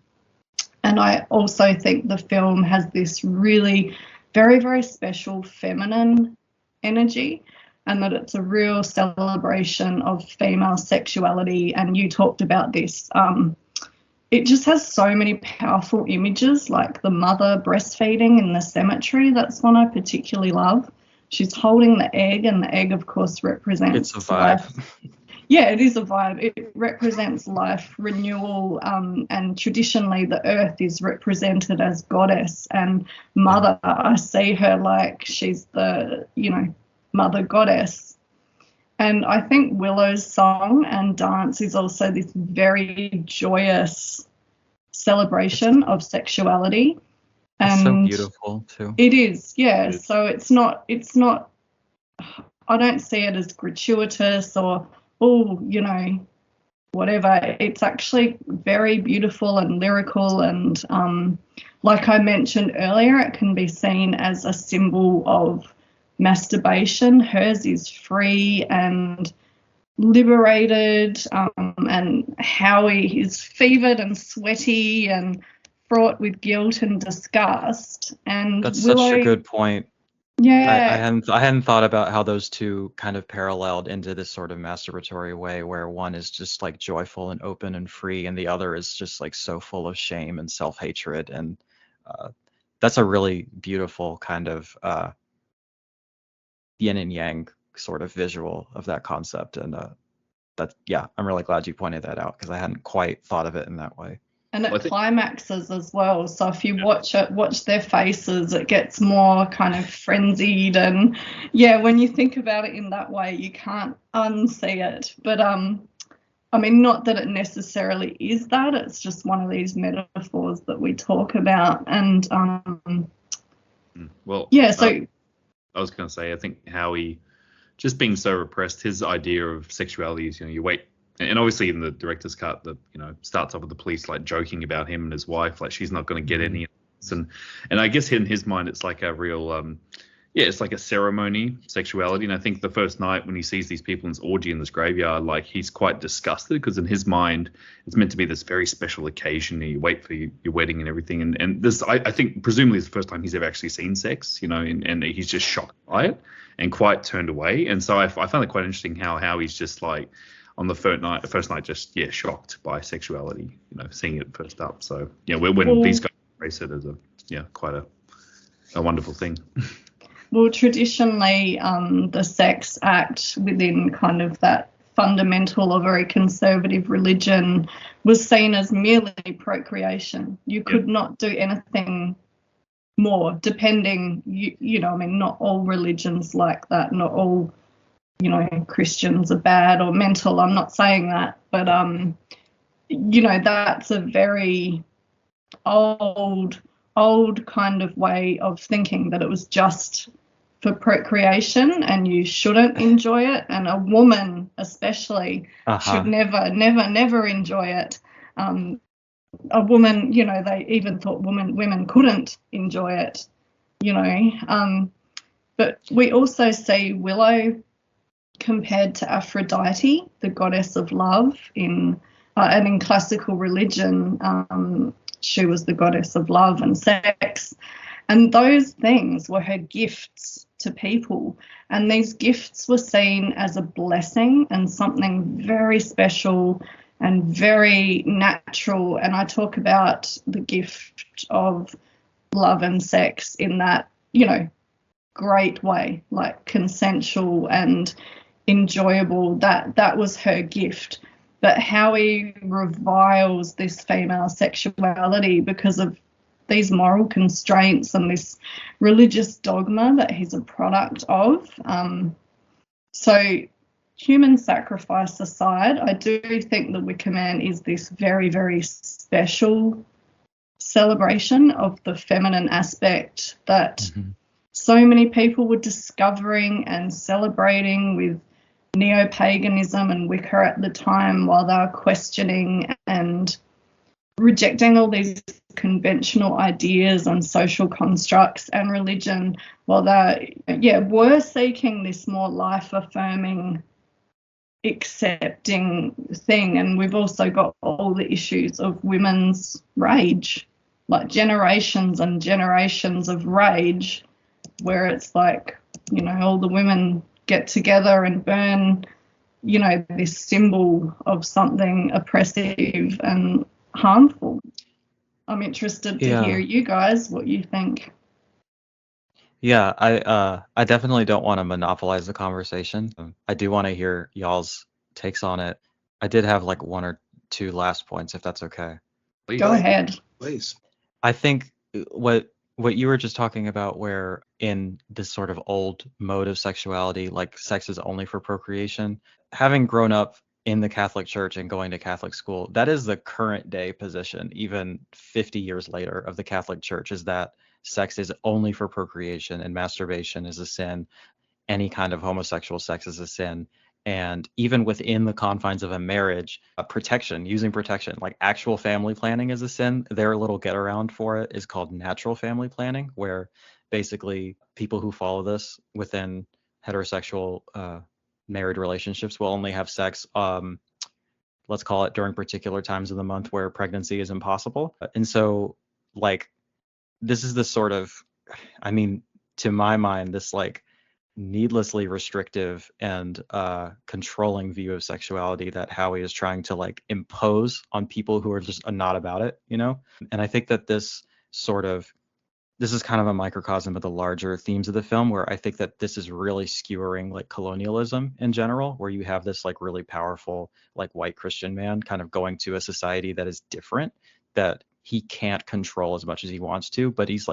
And I also think the film has this really very, very special feminine energy, and that it's a real celebration of female sexuality. And you talked about this. It just has so many powerful images, like the mother breastfeeding in the cemetery. That's one I particularly love. She's holding the egg, and the egg, of course, represents it's a vibe. life. Yeah, it is a vibe. It represents life, renewal, and traditionally the earth is represented as goddess, and mother, I see her like she's the, you know, mother goddess. And I think Willow's song and dance is also this very joyous celebration of sexuality. And it's so beautiful too. It is, yeah. So it's not, I don't see it as gratuitous or, oh, you know, whatever. It's actually very beautiful and lyrical, and like I mentioned earlier, it can be seen as a symbol of masturbation. Hers is free and liberated, and Howie is fevered and sweaty and fraught with guilt and disgust. And that's Willow, such a good point. Yeah, I hadn't thought about how those two kind of paralleled into this sort of masturbatory way, where one is just like joyful and open and free, and the other is just like so full of shame and self-hatred. And that's a really beautiful kind of yin and yang sort of visual of that concept. And I'm really glad you pointed that out, because I hadn't quite thought of it in that way. And it climaxes as well. So if you watch their faces, it gets more kind of frenzied. And yeah, when you think about it in that way, you can't unsee it. But I mean, not that it necessarily is that, it's just one of these metaphors that we talk about. And well, yeah, so I was going to say, I think Howie, just being so repressed, his idea of sexuality is, you wait, and obviously in the director's cut, starts off with the police like joking about him and his wife, like she's not going to get any of this. And I guess in his mind, it's like a real, it's like a ceremony, sexuality. And I think the first night when he sees these people in this orgy in this graveyard, like he's quite disgusted, because in his mind, it's meant to be this very special occasion. You wait for your wedding and everything. And this, I think, presumably is the first time he's ever actually seen sex, and he's just shocked by it and quite turned away. And so I found it quite interesting how he's just like on the first night, just, shocked by sexuality, seeing it first up. So, when these guys embrace it as quite a wonderful thing. Well, traditionally, the sex act within kind of that fundamental or very conservative religion was seen as merely procreation. You could not do anything more, depending, not all religions like that, not all, Christians are bad or mental. I'm not saying that, but, that's a very old kind of way of thinking, that it was just for procreation and you shouldn't enjoy it, and a woman especially should never enjoy it. A woman, they even thought women couldn't enjoy it, but we also see Willow compared to Aphrodite, the goddess of love, and in classical religion, she was the goddess of love and sex, and those things were her gifts to people, and these gifts were seen as a blessing and something very special and very natural. And I talk about the gift of love and sex in that, great way, like consensual and enjoyable. That was her gift. But Howie reviles this female sexuality because of these moral constraints and this religious dogma that he's a product of. So human sacrifice aside, I do think the Wicker Man is this very, very special celebration of the feminine aspect that so many people were discovering and celebrating with neo-paganism and Wicca at the time, while they were questioning and rejecting all these conventional ideas and social constructs and religion, while they were seeking this more life-affirming, accepting thing. And we've also got all the issues of women's rage, like generations and generations of rage, where it's like, all the women get together and burn, this symbol of something oppressive and harmful. I'm interested to hear you guys what you think. Yeah, I definitely don't want to monopolize the conversation. I do want to hear y'all's takes on it. I did have like one or two last points, if that's okay. Please. Go ahead. Please. I think what you were just talking about, where in this sort of old mode of sexuality, like sex is only for procreation, having grown up in the Catholic Church and going to Catholic school, that is the current day position, even 50 years later, of the Catholic Church, is that sex is only for procreation and masturbation is a sin. Any kind of homosexual sex is a sin. And even within the confines of a marriage, using protection, like actual family planning is a sin. Their little get around for it is called natural family planning, where basically people who follow this within heterosexual married relationships will only have sex, let's call it during particular times of the month where pregnancy is impossible. And so like, this is the sort of, to my mind, this like needlessly restrictive and controlling view of sexuality that Howie is trying to like impose on people who are just not about it, And I think that this is kind of a microcosm of the larger themes of the film, where I think that this is really skewering like colonialism in general, where you have this like really powerful like white Christian man kind of going to a society that is different, that he can't control as much as he wants to, but he's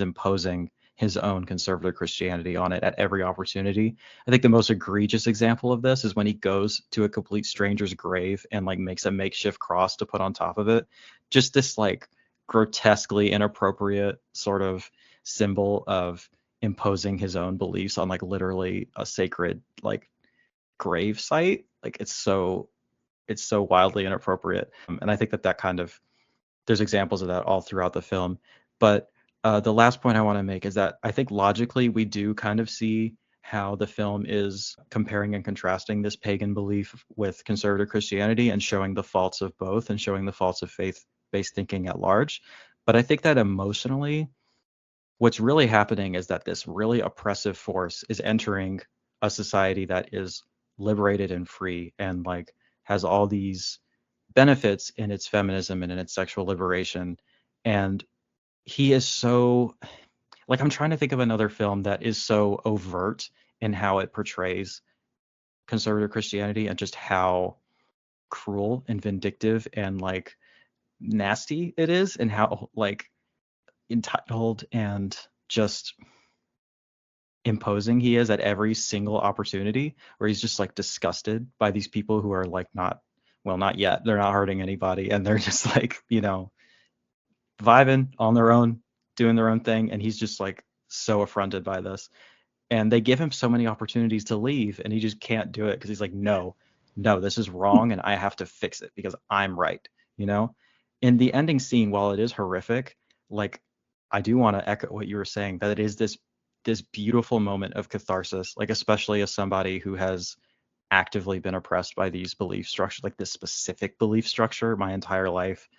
imposing his own conservative Christianity on it at every opportunity. I think the most egregious example of this is when he goes to a complete stranger's grave and like makes a makeshift cross to put on top of it. Just this like grotesquely inappropriate sort of symbol of imposing his own beliefs on like literally a sacred like grave site. Like it's so wildly inappropriate. And I think that kind of, there's examples of that all throughout the film. But the last point I want to make is that I think logically we do kind of see how the film is comparing and contrasting this pagan belief with conservative Christianity and showing the faults of both and showing the faults of faith-based thinking at large. But I think that emotionally, what's really happening is that this really oppressive force is entering a society that is liberated and free and like has all these benefits in its feminism and in its sexual liberation. And he is so, like, I'm trying to think of another film that is so overt in how it portrays conservative Christianity and just how cruel and vindictive and like nasty it is, and how like entitled and just imposing he is at every single opportunity, where he's just like disgusted by these people who are like not yet, they're not hurting anybody, and they're just like, you know, vibing on their own, doing their own thing, and he's just like so affronted by this. And they give him so many opportunities to leave and he just can't do it because he's like, no, this is wrong and I have to fix it because I'm right, you know. In the ending scene, while it is horrific, like I do want to echo what you were saying, that it is this beautiful moment of catharsis, like especially as somebody who has actively been oppressed by these belief structures, like this specific belief structure my entire life.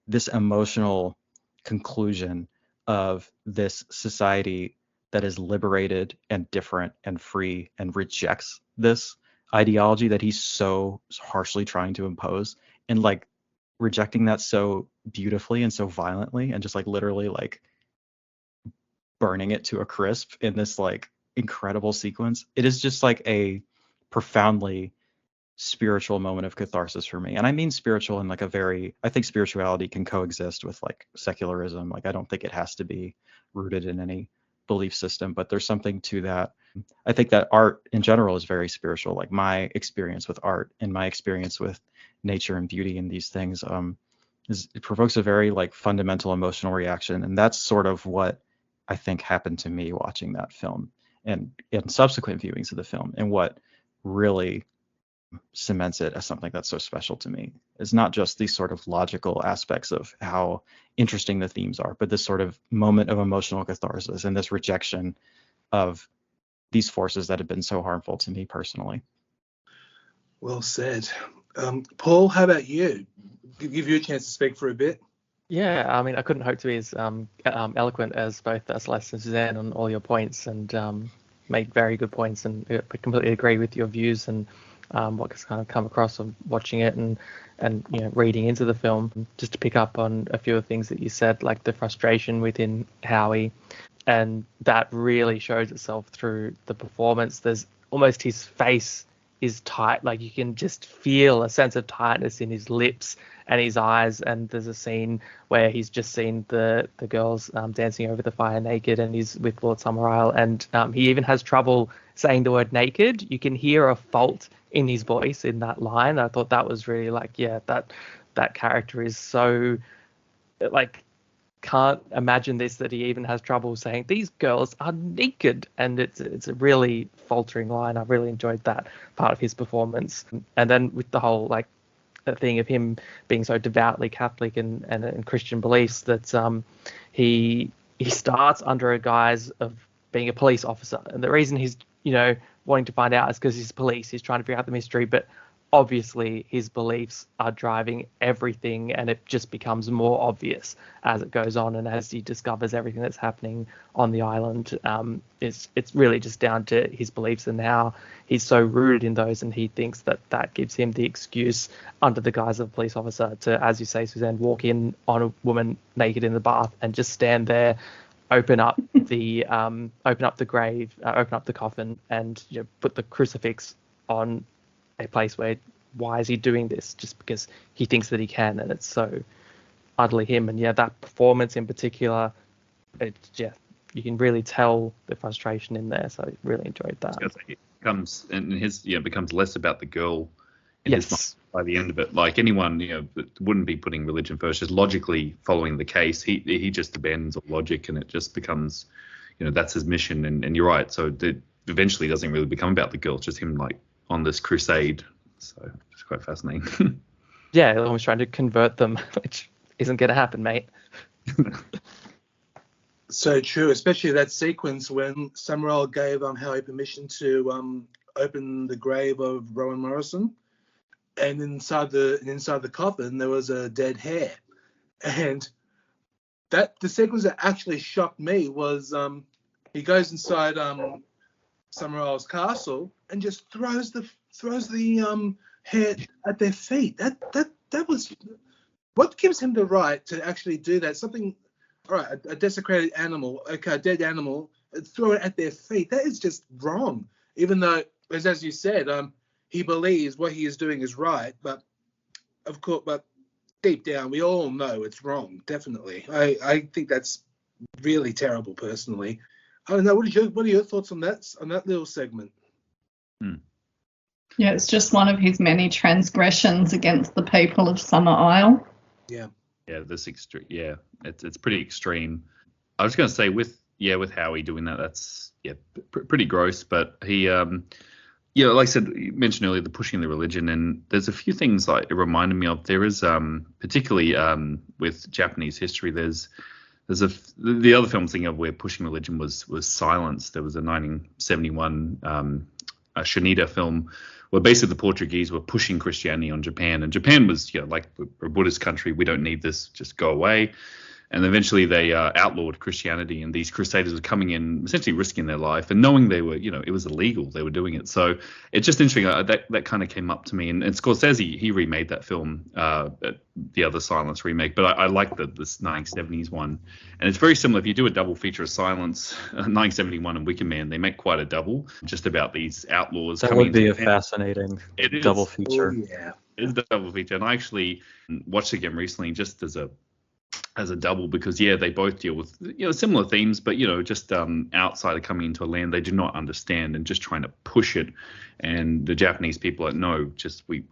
This emotional conclusion of this society that is liberated and different and free and rejects this ideology that he's so harshly trying to impose, and like rejecting that so beautifully and so violently and just like literally like burning it to a crisp in this like incredible sequence. It is just like a profoundly spiritual moment of catharsis for me. And I mean spiritual in like I think spirituality can coexist with like secularism. Like I don't think it has to be rooted in any belief system, but there's something to that. I think that art in general is very spiritual. Like my experience with art and my experience with nature and beauty and these things it provokes a very like fundamental emotional reaction. And that's sort of what I think happened to me watching that film and in subsequent viewings of the film, and what really cements it as something that's so special to me is not just these sort of logical aspects of how interesting the themes are, but this sort of moment of emotional catharsis and this rejection of these forces that have been so harmful to me personally. Well said. Paul, how about you? Give you a chance to speak for a bit. Yeah, I mean, I couldn't hope to be as eloquent as both Celeste and Suzanne on all your points, and made very good points, and I completely agree with your views and what has kind of come across of watching it and you know, reading into the film. Just to pick up on a few of the things that you said, like the frustration within Howie, and that really shows itself through the performance. There's almost, his face is tight, like you can just feel a sense of tightness in his lips and his eyes. And there's a scene where he's just seen the girls dancing over the fire naked, and he's with Lord Summerisle, and he even has trouble saying the word naked. You can hear a fault in his voice in that line. I thought that was really like, yeah, that character is so like, can't imagine this, that he even has trouble saying these girls are naked, and it's a really faltering line. I really enjoyed that part of his performance. And then with the whole like thing of him being so devoutly Catholic and Christian beliefs, that he starts under a guise of being a police officer, and the reason he's, you know, wanting to find out is because he's police. He's trying to figure out the mystery, but obviously his beliefs are driving everything, and it just becomes more obvious as it goes on and as he discovers everything that's happening on the island. It's really just down to his beliefs and how he's so rooted in those, and he thinks that gives him the excuse under the guise of a police officer to, as you say, Suzanne, walk in on a woman naked in the bath and just stand there, open up the grave, open up the coffin, and, you know, put the crucifix on a place where, why is he doing this? Just because he thinks that he can, and it's so utterly him. And yeah, that performance in particular, it's, yeah, you can really tell the frustration in there. So I really enjoyed that. It becomes less about the girl in his mind Yes. by the end of it. Like anyone, that wouldn't be putting religion first, just logically following the case. He just abandons all logic, and it just becomes, that's his mission. And you're right. So it eventually doesn't really become about the girl. It's just him like on this crusade. So it's quite fascinating. Yeah, almost trying to convert them, which isn't going to happen, mate. So true, especially that sequence when Summerall gave Howie permission to open the grave of Rowan Morrison, and inside the coffin there was a dead hare, and the sequence that actually shocked me was he goes inside Summerall's castle and just throws the hare at their feet. That was what gives him the right to actually do that. Something. All right, a desecrated animal, a dead animal, throw it at their feet. That is just wrong. Even though, as you said, he believes what he is doing is right, but of course, but deep down, we all know it's wrong. Definitely, I think that's really terrible. Personally, I don't know. What are your thoughts on that little segment? Yeah, it's just one of his many transgressions against the people of Summer Isle. Yeah. Yeah, it's pretty extreme. I was going to say with Howie doing that, that's pretty gross. But he, like I said, you mentioned earlier the pushing the religion, and there's a few things like it reminded me of. There is particularly with Japanese history. There's the other film I'm thinking of where pushing religion was Silence. There was a 1971 a Shinida film where basically the Portuguese were pushing Christianity on Japan, and Japan was, like a Buddhist country, we don't need this, just go away. And eventually they outlawed Christianity, and these crusaders were coming in, essentially risking their life, and knowing they were, it was illegal, they were doing it. So it's just interesting that kind of came up to me. And Scorsese, he remade that film, the other Silence remake, but I like this 1970s one, and it's very similar. If you do a double feature of Silence, 1971 and Wicker Man, they make quite a double, just about these outlaws. That would be a fascinating double feature. Oh, yeah, it's a double feature, and I actually watched it again recently just as a double, because they both deal with similar themes, but just outsider coming into a land they do not understand and just trying to push it, and the Japanese people are like, no, just we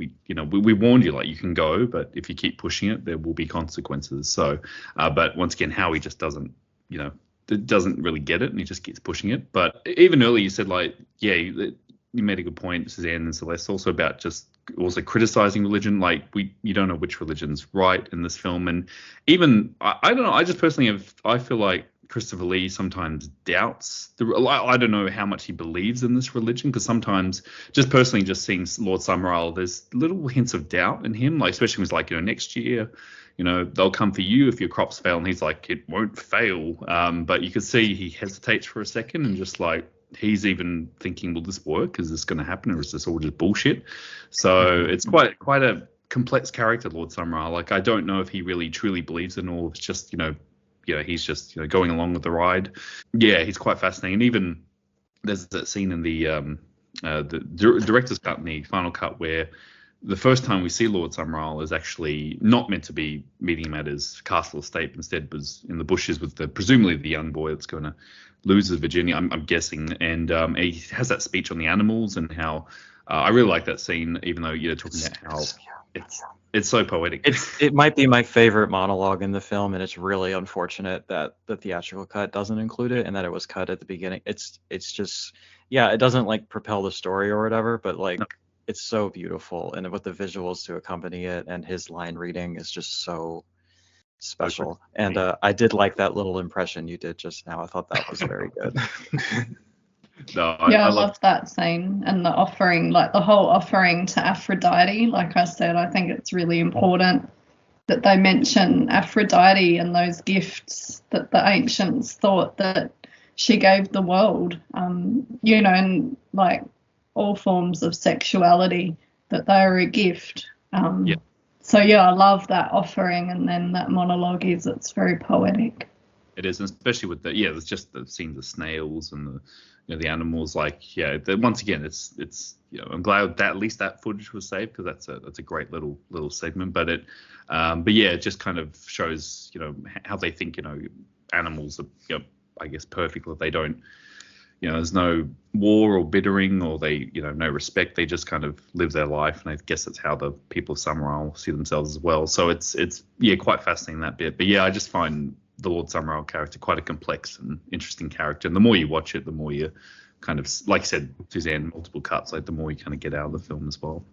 warned you, like, you can go, but if you keep pushing it there will be consequences. So but once again, Howie just doesn't really get it, and he just keeps pushing it. But even earlier you said, like, you made a good point, Suzanne and Celeste, also about just also criticizing religion. Like, you don't know which religion's right in this film. And even, I don't know, I just personally I feel like Christopher Lee sometimes doubts I don't know how much he believes in this religion, because sometimes just personally just seeing Lord Summerisle, there's little hints of doubt in him, like especially when he's like, next year, they'll come for you if your crops fail, and he's like, it won't fail. But you can see he hesitates for a second, and just like, he's even thinking, will this work? Is this going to happen, or is this all just bullshit? So it's quite a complex character, Lord Summerisle. Like, I don't know if he really truly believes in all. It's just, he's just going along with the ride. Yeah, he's quite fascinating. And even there's that scene in the director's cut, in the final cut, where the first time we see Lord Summerisle is actually not meant to be meeting him at his castle estate, but instead was in the bushes with presumably the young boy that's going to lose his virginity, I'm guessing. And he has that speech on the animals, and how I really like that scene, even though talking about how it's so poetic. It might be my favorite monologue in the film, and it's really unfortunate that the theatrical cut doesn't include it, and that it was cut at the beginning. It's just, it doesn't like propel the story or whatever, but like, it's so beautiful, and with the visuals to accompany it, and his line reading is just so special. And I did like that little impression you did just now. I thought that was very good. I love that scene, and the offering, like the whole offering to Aphrodite. Like I said, I think it's really important that they mention Aphrodite and those gifts that the ancients thought that she gave the world, and like all forms of sexuality, that they are a gift. So I love that offering, and then that monologue it's very poetic. It is, and especially with it's just the scenes of snails and the animals. Like, once again, it's I'm glad that at least that footage was saved, because that's a great little segment. But it just kind of shows how they think animals are I guess, perfect. They don't, there's no war or bittering, or they, no respect. They just kind of live their life, and I guess that's how the people of Summerisle see themselves as well. So it's quite fascinating, that bit. But yeah, I just find the Lord Summerisle character quite a complex and interesting character, and the more you watch it, the more you kind of, like I said, Suzanne, multiple cuts, like the more you kind of get out of the film as well.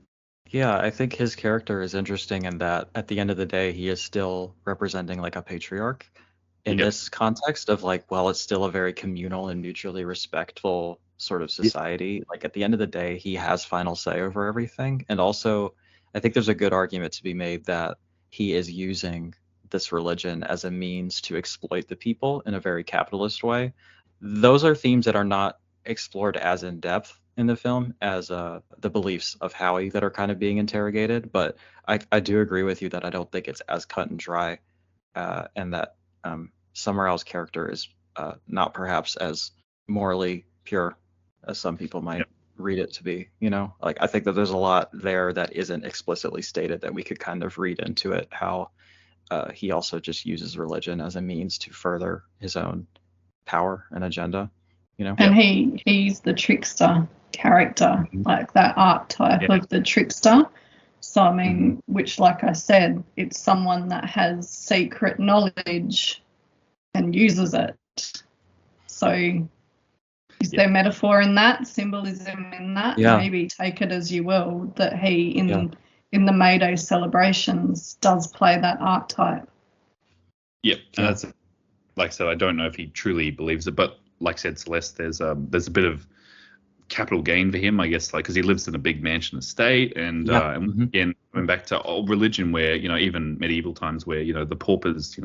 Yeah, I think his character is interesting in that at the end of the day, he is still representing like a patriarch in this context of like, well, it's still a very communal and mutually respectful sort of society. Like at the end of the day, he has final say over everything. And also, I think there's a good argument to be made that he is using this religion as a means to exploit the people in a very capitalist way. Those are themes that are not explored as in depth in the film as the beliefs of Howie that are kind of being interrogated, but I do agree with you that I don't think it's as cut and dry, and that Summerisle's character is not perhaps as morally pure as some people might read it to be. Like I think that there's a lot there that isn't explicitly stated that we could kind of read into it, how he also just uses religion as a means to further his own power and agenda. And he's the trickster character, like that archetype of the trickster. So I mean, which, like I said, it's someone that has secret knowledge and uses it. So is there metaphor in that, symbolism in that? Maybe take it as you will, that he in the May Day celebrations does play that archetype. And that's, like I said, I don't know if he truly believes it, but like I said, Celeste, there's a bit of capital gain for him, I guess, like because he lives in a big mansion estate, and again, going back to old religion, where even medieval times, where the paupers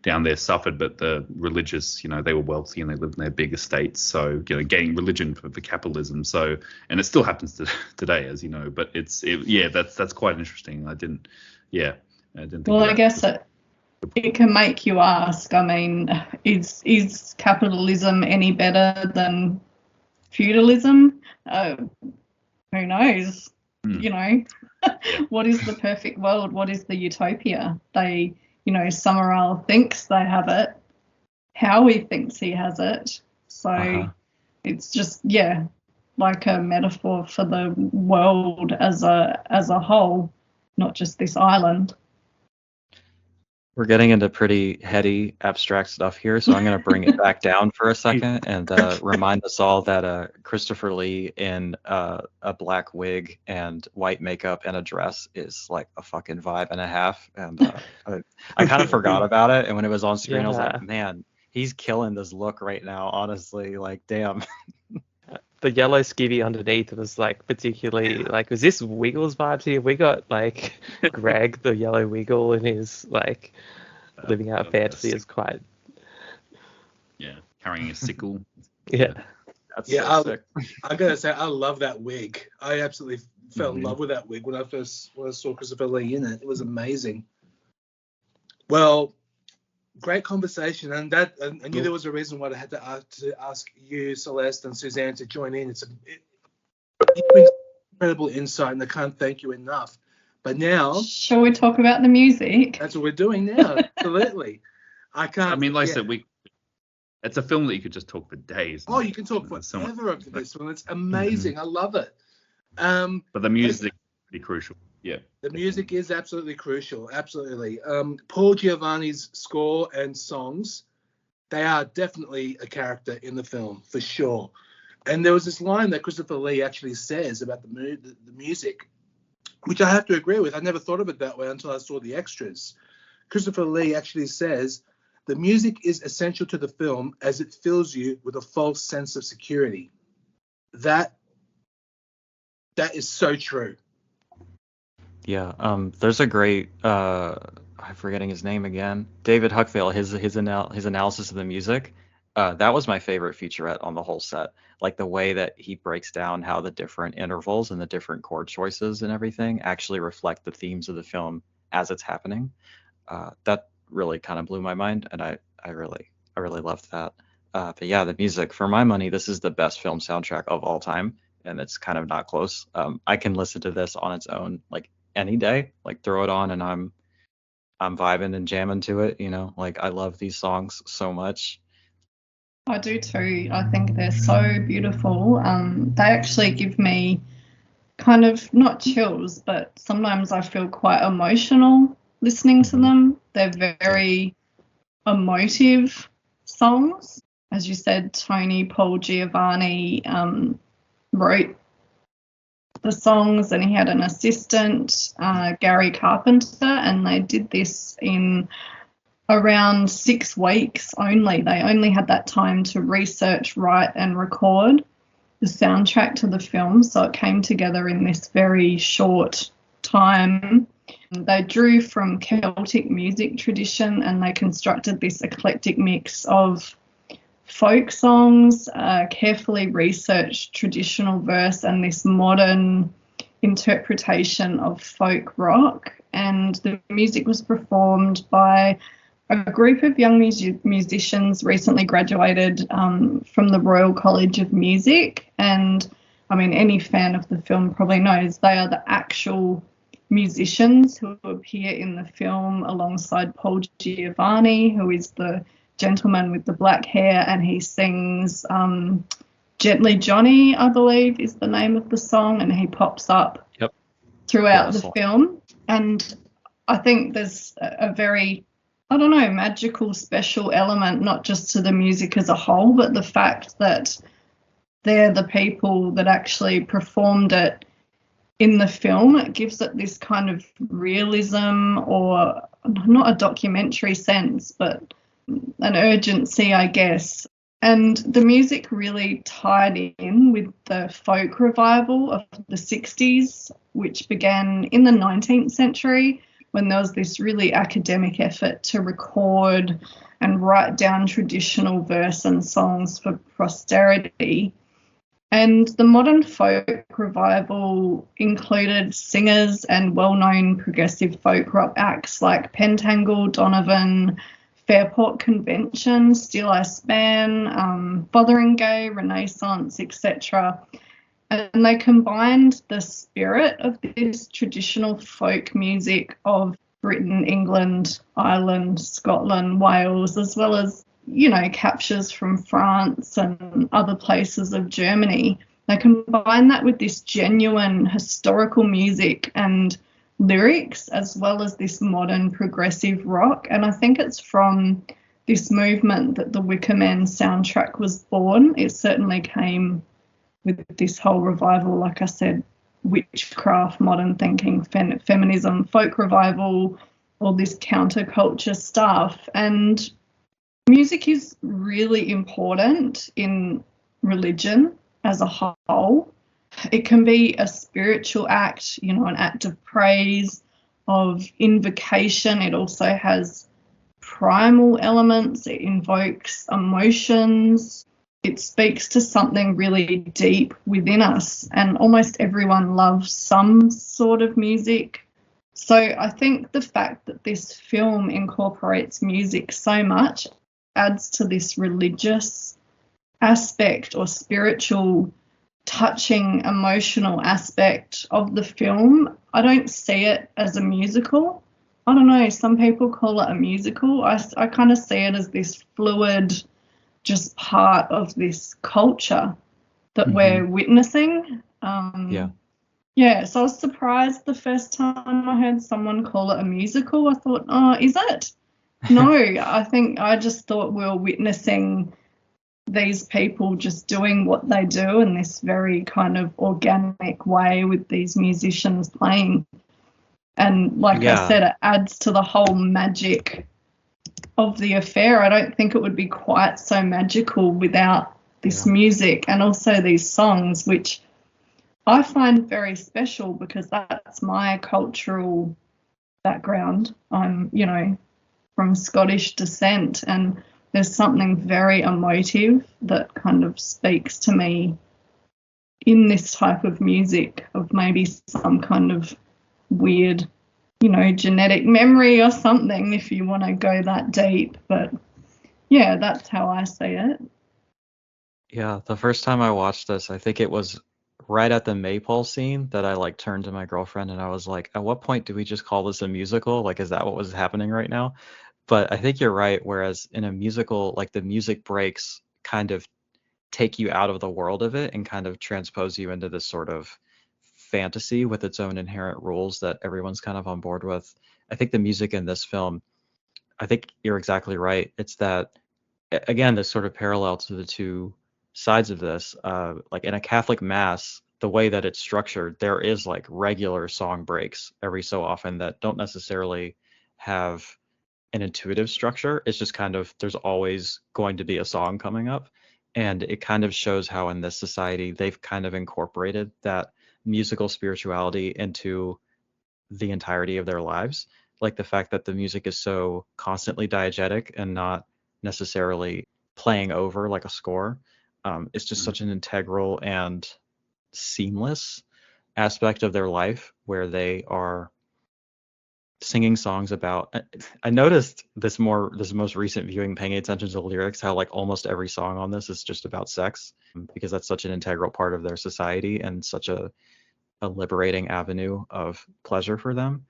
down there suffered, but the religious, they were wealthy and they lived in their big estates. So gaining religion for capitalism. So, and it still happens today, as you know. But that's quite interesting. I didn't think. Well, I guess it can make you ask. I mean, is capitalism any better than feudalism? Who knows? What is the perfect world? What is the utopia? They, Summerisle thinks they have it. Howie thinks he has it. So it's just like a metaphor for the world as a whole, not just this island. We're getting into pretty heady, abstract stuff here, so I'm going to bring it back down for a second and remind us all that Christopher Lee in a black wig and white makeup and a dress is like a fucking vibe and a half. And I kind of forgot about it, and when it was on screen, I was like, man, he's killing this look right now, honestly. Like, damn. The yellow skivvy underneath was like particularly like, was this Wiggles vibes here? We got like Greg the yellow Wiggle in his like living out fantasy is quite carrying a sickle. That's so sick. I gotta say, I love that wig. I absolutely fell in love with that wig when I saw Christopher Lee in it. It was amazing. Well, great conversation, and I knew there was a reason why I had to ask you, Celeste, and Suzanne to join in. You bring incredible insight, and I can't thank you enough. But now, shall we talk about the music? That's what we're doing now. Absolutely. I can't. I mean, like I said, it's a film that you could just talk for days. Oh, you can talk forever over this one. It's amazing. I love it. But the music is pretty crucial. Yeah. The music is absolutely crucial. Absolutely. Paul Giovanni's score and songs, they are definitely a character in the film, for sure. And there was this line that Christopher Lee actually says about the music, which I have to agree with. I never thought of it that way until I saw the extras. Christopher Lee actually says, the music is essential to the film as it fills you with a false sense of security. That is so true. Yeah, there's a great I'm forgetting his name again. David Huckvale, his analysis of the music. That was my favorite featurette on the whole set. Like the way that he breaks down how the different intervals and the different chord choices and everything actually reflect the themes of the film as it's happening. That really kind of blew my mind, and I really loved that. But yeah, the music, for my money, this is the best film soundtrack of all time, and it's kind of not close. I can listen to this on its own, like any day, like throw it on and I'm vibing and jamming to it, like I love these songs so much. I do too. I think they're so beautiful. They actually give me kind of not chills, but sometimes I feel quite emotional listening to them. They're very emotive songs. As you said, Tony Paul Giovanni wrote the songs, and he had an assistant, Gary Carpenter, and they did this in around 6 weeks only. They only had that time to research, write, and record the soundtrack to the film, so it came together in this very short time. They drew from Celtic music tradition, and they constructed this eclectic mix of folk songs, carefully researched traditional verse, and this modern interpretation of folk rock. And the music was performed by a group of young musicians recently graduated from the Royal College of Music. And I mean, any fan of the film probably knows they are the actual musicians who appear in the film alongside Paul Giovanni, who is the gentleman with the black hair, and he sings Gently Johnny, I believe is the name of the song, and he pops up throughout the film. And I think there's a very, I don't know, magical, special element, not just to the music as a whole, but the fact that they're the people that actually performed it in the film. It gives it this kind of realism, or not a documentary sense, but an urgency, I guess. And the music really tied in with the folk revival of the 60s, which began in the 19th century, when there was this really academic effort to record and write down traditional verse and songs for posterity. And the modern folk revival included singers and well-known progressive folk rock acts like Pentangle, Donovan, Fairport Convention, Still I Span, Fotheringay, Renaissance, etc. And they combined the spirit of this traditional folk music of Britain, England, Ireland, Scotland, Wales, as well as, you know, captures from France and other places of Germany. They combine that with this genuine historical music and lyrics, as well as this modern progressive rock. And I think it's from this movement that the Wicker Man soundtrack was born. It certainly came with this whole revival, like I said, witchcraft, modern thinking, feminism, folk revival, all this counterculture stuff. And music is really important in religion as a whole. It can be a spiritual act, you know, an act of praise, of invocation. It also has primal elements. It invokes emotions. It speaks to something really deep within us, and almost everyone loves some sort of music. So I think the fact that this film incorporates music so much adds to this religious aspect or spiritual, touching, emotional aspect of the film. I don't see it as a musical. I don't know, some people call it a musical. I kind of see it as this fluid, just part of this culture that we're witnessing. Yeah, so I was surprised the first time I heard someone call it a musical. I thought, oh, is it? No, I just thought we were witnessing these people just doing what they do in this very kind of organic way with these musicians playing. And like I said, it adds to the whole magic of the affair. I don't think it would be quite so magical without this music and also these songs, which I find very special because that's my cultural background. I'm, you know, from Scottish descent, and there's something very emotive that kind of speaks to me in this type of music, of maybe some kind of weird, you know, genetic memory or something, if you want to go that deep. But yeah, that's how I see it. Yeah, the first time I watched this, I think it was right at the Maypole scene that I like turned to my girlfriend and I was like, at what point do we just call this a musical? Like, is that what was happening right now? But I think you're right. Whereas in a musical, like the music breaks kind of take you out of the world of it and kind of transpose you into this sort of fantasy with its own inherent rules that everyone's kind of on board with. I think the music in this film, I think you're exactly right. It's that, again, this sort of parallel to the two sides of this. Like in a Catholic mass, the way that it's structured, there is like regular song breaks every so often that don't necessarily have an intuitive structure. It's just kind of, there's always going to be a song coming up. And it kind of shows how in this society, they've kind of incorporated that musical spirituality into the entirety of their lives. Like the fact that the music is so constantly diegetic and not necessarily playing over like a score. It's just such an integral and seamless aspect of their life where they are singing songs about. I noticed this most recent viewing, paying attention to the lyrics, how like almost every song on this is just about sex, because that's such an integral part of their society and such a liberating avenue of pleasure for them.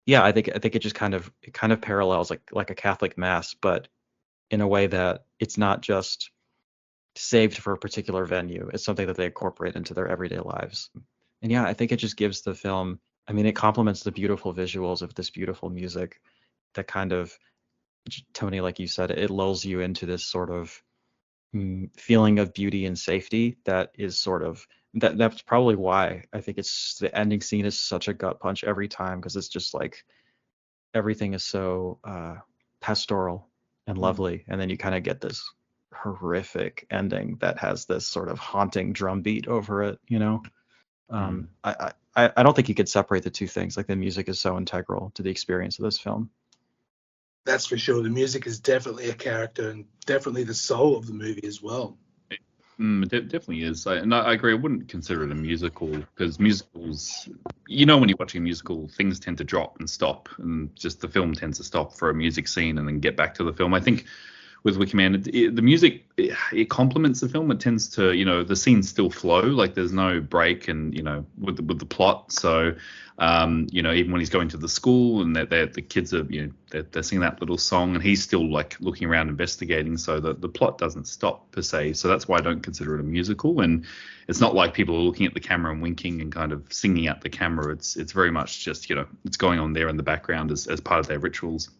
Yeah, I think it just kind of parallels like a Catholic mass, but in a way that it's not just saved for a particular venue. It's something that they incorporate into their everyday lives. And yeah, I think it just gives the film, I mean, it complements the beautiful visuals of this beautiful music that kind of, Tony, like you said, it lulls you into this sort of feeling of beauty and safety that is sort of, that's probably why I think it's, the ending scene is such a gut punch every time, because it's just like everything is so pastoral and lovely, and then you kind of get this horrific ending that has this sort of haunting drum beat over it, you know. I don't think you could separate the two things. Like the music is so integral to the experience of this film. That's for sure. The music is definitely a character and definitely the soul of the movie as well. It definitely is. And I agree. I wouldn't consider it a musical, because musicals, you know, when you're watching a musical, things tend to drop and stop, and just the film tends to stop for a music scene and then get back to the film. I think with Wicker Man, the music, it complements the film. It tends to, you know, the scenes still flow, like there's no break, and, you know, with the plot. So, you know, even when he's going to the school and the kids are, you know, they're singing that little song, and he's still like looking around investigating, so the plot doesn't stop per se. So that's why I don't consider it a musical. And it's not like people are looking at the camera and winking and kind of singing at the camera. It's very much just, you know, it's going on there in the background as part of their rituals.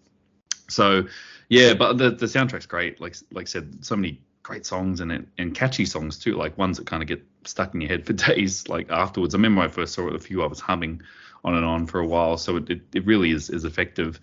So yeah, but the soundtrack's great. Like I said, so many great songs in it, and catchy songs too, like ones that kind of get stuck in your head for days, like afterwards. I remember when I first saw it, a few I was humming on and on for a while, so it really is effective.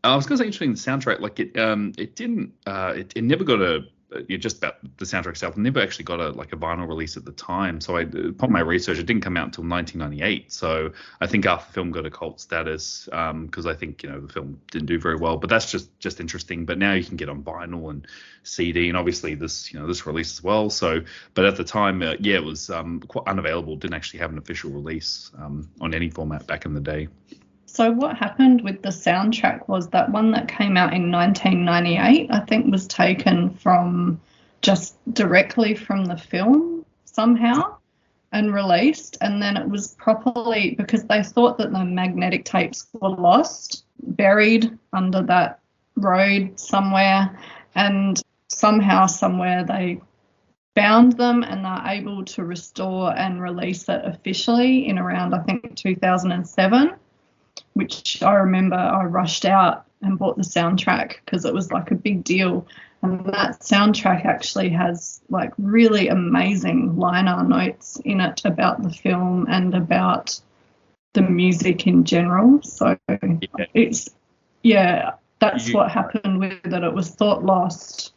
I was going to say, interesting, the soundtrack, like it never got just about the soundtrack itself, never actually got a vinyl release at the time. So upon my research, it didn't come out until 1998. So I think our film got a cult status because I think, you know, the film didn't do very well. But that's just interesting. But now you can get on vinyl and CD, and obviously this release as well. So, but at the time, it was quite unavailable. Didn't actually have an official release on any format back in the day. So what happened with the soundtrack was that one that came out in 1998, I think, was taken from just directly from the film somehow and released. And then it was properly, because they thought that the magnetic tapes were lost, buried under that road somewhere. And somehow, somewhere, they found them and are able to restore and release it officially in around, I think, 2007. Which I remember I rushed out and bought the soundtrack because it was like a big deal. And that soundtrack actually has like really amazing liner notes in it about the film and about the music in general. So that's what happened with it. It was thought lost.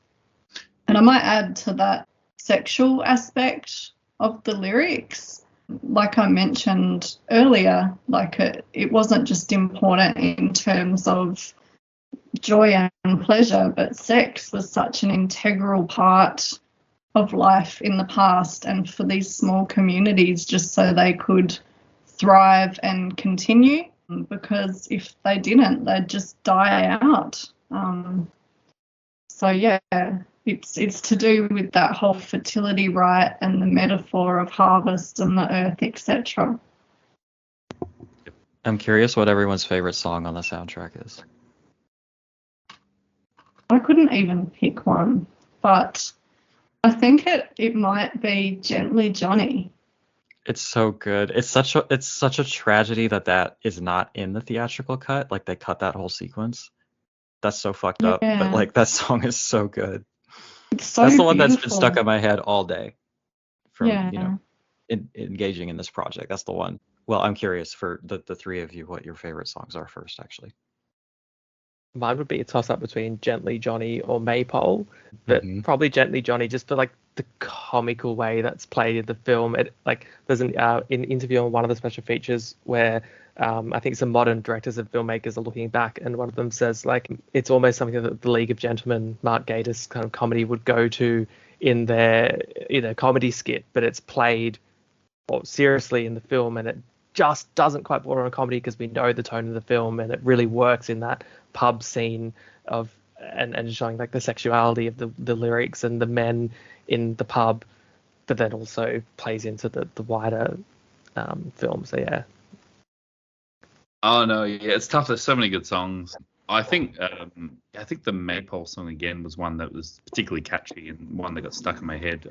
And I might add to that sexual aspect of the lyrics. Like I mentioned earlier, like it wasn't just important in terms of joy and pleasure, but sex was such an integral part of life in the past, and for these small communities, just so they could thrive and continue, because if they didn't, they'd just die out. So yeah, it's to do with that whole fertility rite and the metaphor of harvest and the earth, etc. I'm curious what everyone's favorite song on the soundtrack is. I couldn't even pick one, but I think it might be Gently Johnny. It's so good. It's such a tragedy that is not in the theatrical cut. Like they cut that whole sequence. That's so fucked up. But like that song is so good. It's so That's the one beautiful. that's been stuck in my head all day from Yeah. engaging in this project. That's the one. Well, I'm curious for the three of you what your favorite songs are first, actually. Mine would be a toss up between Gently Johnny or Maypole, but probably Gently Johnny just for like the comical way that's played in the film. It like there's an interview on one of the special features where I think some modern directors and filmmakers are looking back, and one of them says like it's almost something that the League of Gentlemen, Mark Gatiss kind of comedy would go to in their comedy skit, but it's played seriously in the film, and it just doesn't quite border on comedy because we know the tone of the film, and it really works in that pub scene of and showing like the sexuality of the lyrics and the men in the pub, but then also plays into the wider film. So yeah. Oh no, yeah, it's tough. There's so many good songs. I think the Maypole song again was one that was particularly catchy and one that got stuck in my head.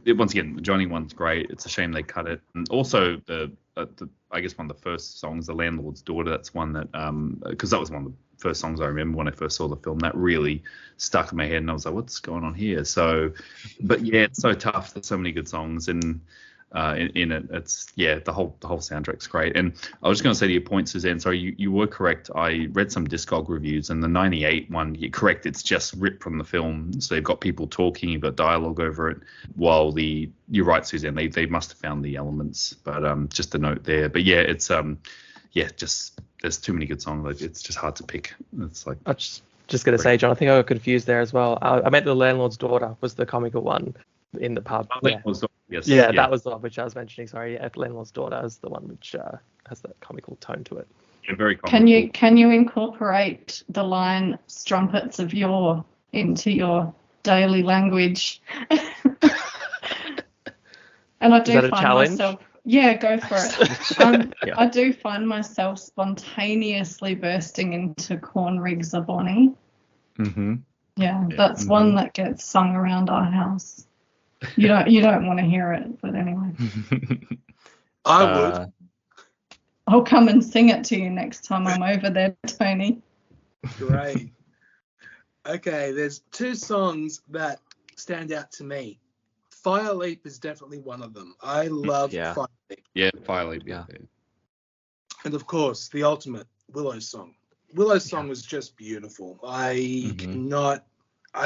Once again, the Johnny one's great. It's a shame they cut it. And also the I guess one of the first songs, The Landlord's Daughter. That's one that because that was one of the first songs I remember when I first saw the film. That really stuck in my head, and I was like, what's going on here? So, but yeah, it's so tough. There's so many good songs and. In it, it's the whole soundtrack's great. And I was just going to say to your point, Suzanne, sorry, you were correct. I read some Discog reviews, and the 98 one, you're correct, it's just ripped from the film. So they've got people talking, you've got dialogue over it. While you're right, Suzanne, they must have found the elements, but just a note there. But yeah, it's just there's too many good songs. Like it's just hard to pick. It's like I was just going to say, John, I think I got confused there as well. I meant The Landlord's Daughter was the comical one in the pub. Yes. Yeah, that was the one which I was mentioning. Sorry, Landlord's Daughter is the one which has that comical tone to it. Yeah, very comical. Can you incorporate the line "strumpets of yore" into your daily language? And I do find myself. Yeah, go for it. I do find myself spontaneously bursting into "Corn Rigs a Bonnie." Mm-hmm. Yeah, that's one that gets sung around our house. You don't want to hear it, but anyway. I would. I'll come and sing it to you next time I'm over there, Tony. Great. Okay, there's two songs that stand out to me. Fire Leap is definitely one of them. I love Fire Leap. Yeah, Fire Leap. Yeah. And of course, the ultimate Willow's song. Willow's song is just beautiful. I